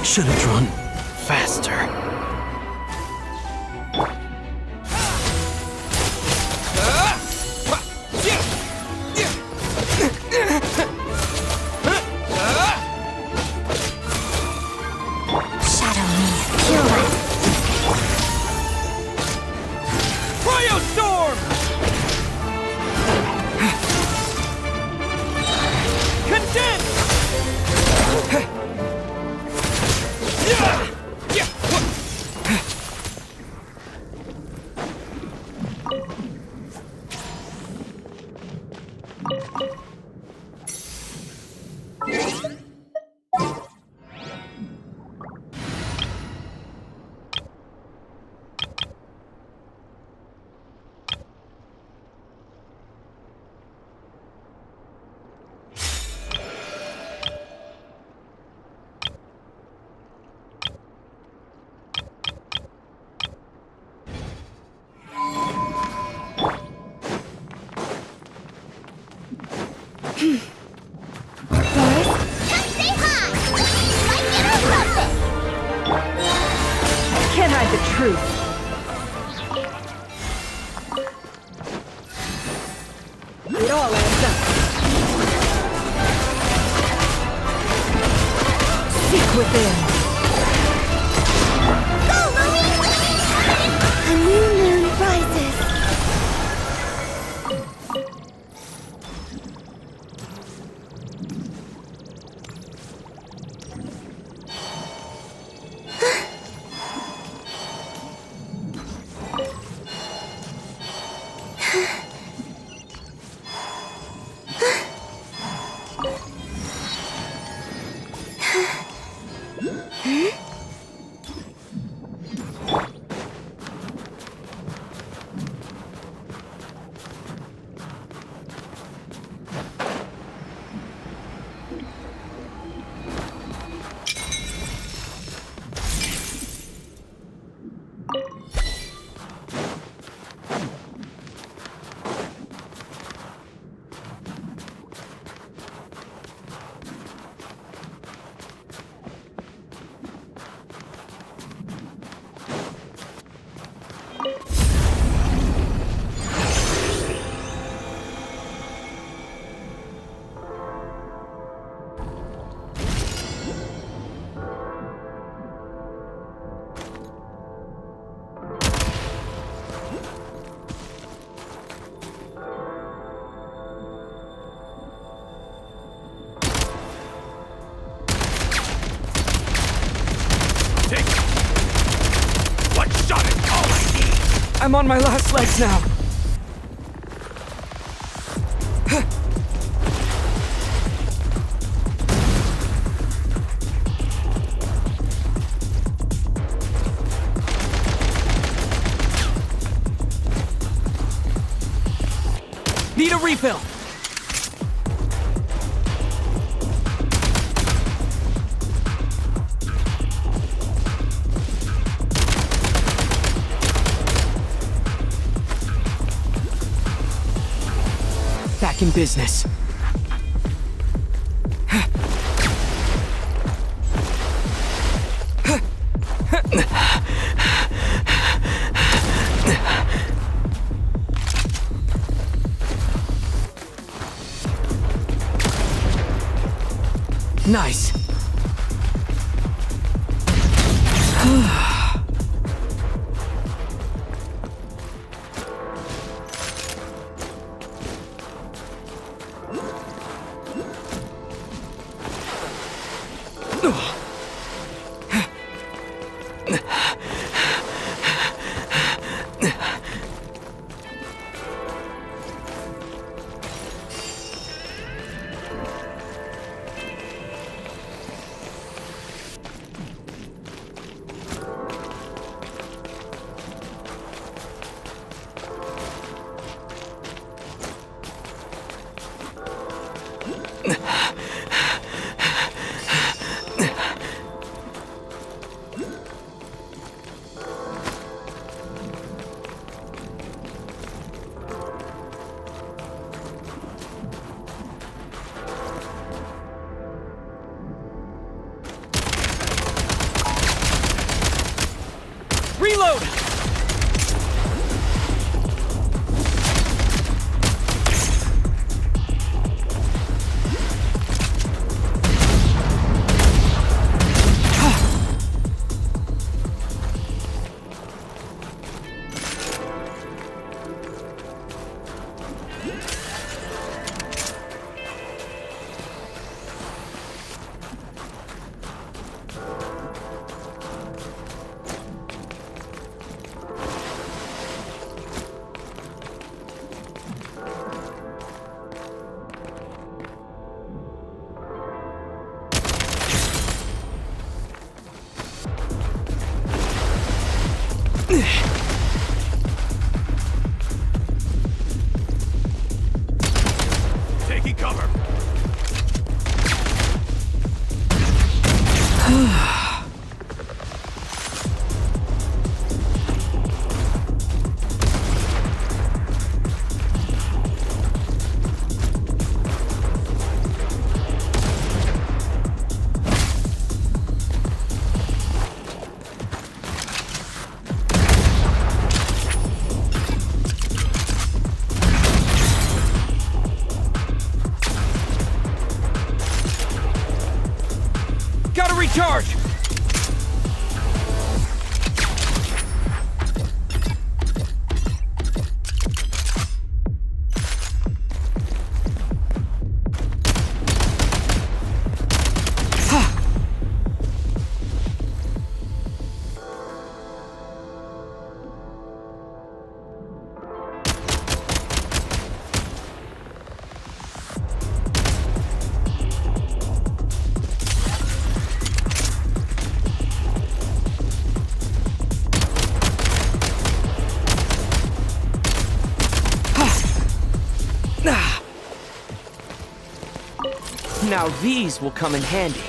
Should have run faster. Shadow me, pirouette. Cryostorm! Condense! Can't hide the truth. It all adds up. Seek within. Go, Lumi! A new moon rises. I'm on my last legs now. Need a refill. Back in business. Nice. recharge! Now these will come in handy.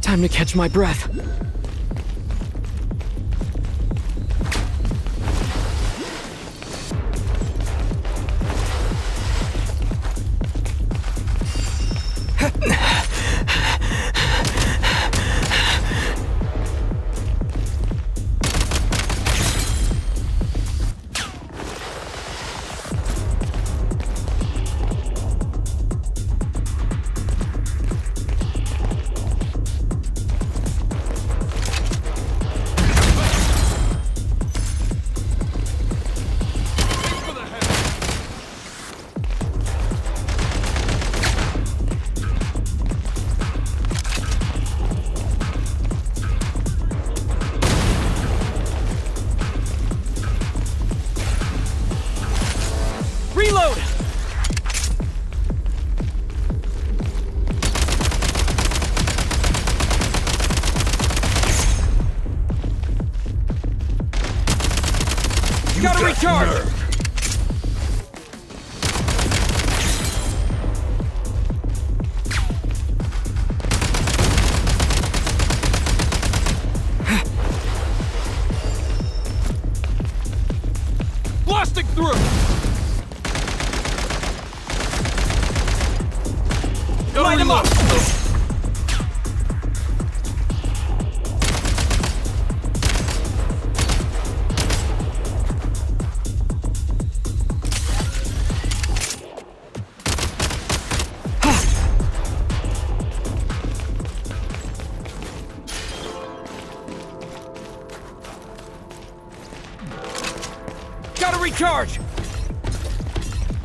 Time to catch my breath. Reload! Gotta recharge! Blasting through! Light him up! Gotta recharge!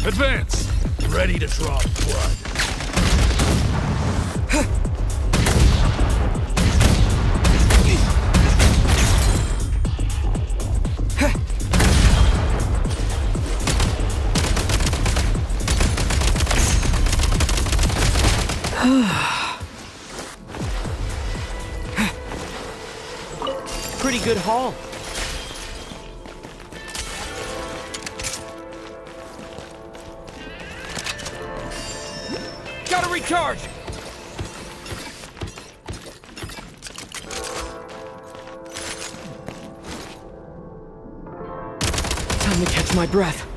Advance! Ready to draw blood. Pretty good haul. Gotta recharge! Time to catch my breath.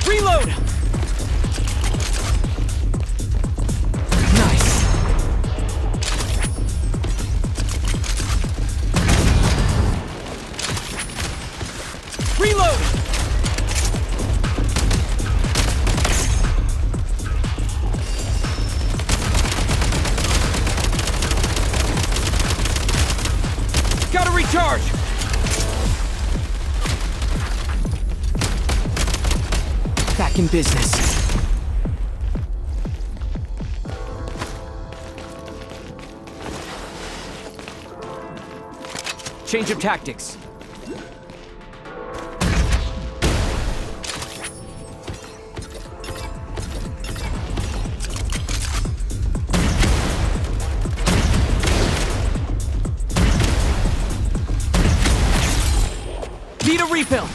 Reload! Nice. Reload! Gotta recharge! Back in business. Change of tactics. Need a refill!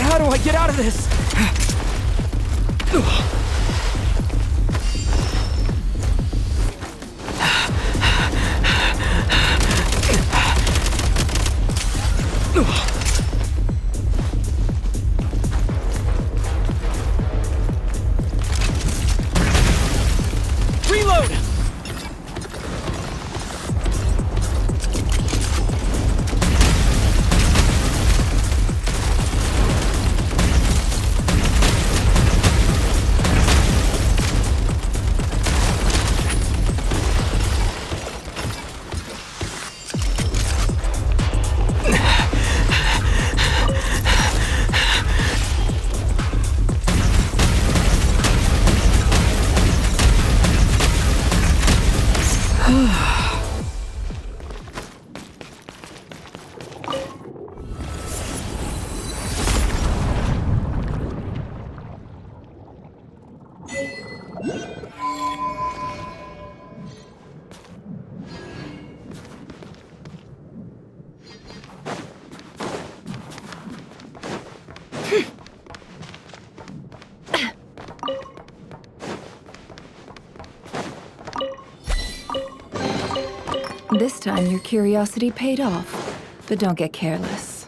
How do I get out of this? Reload! This time your curiosity paid off, but don't get careless.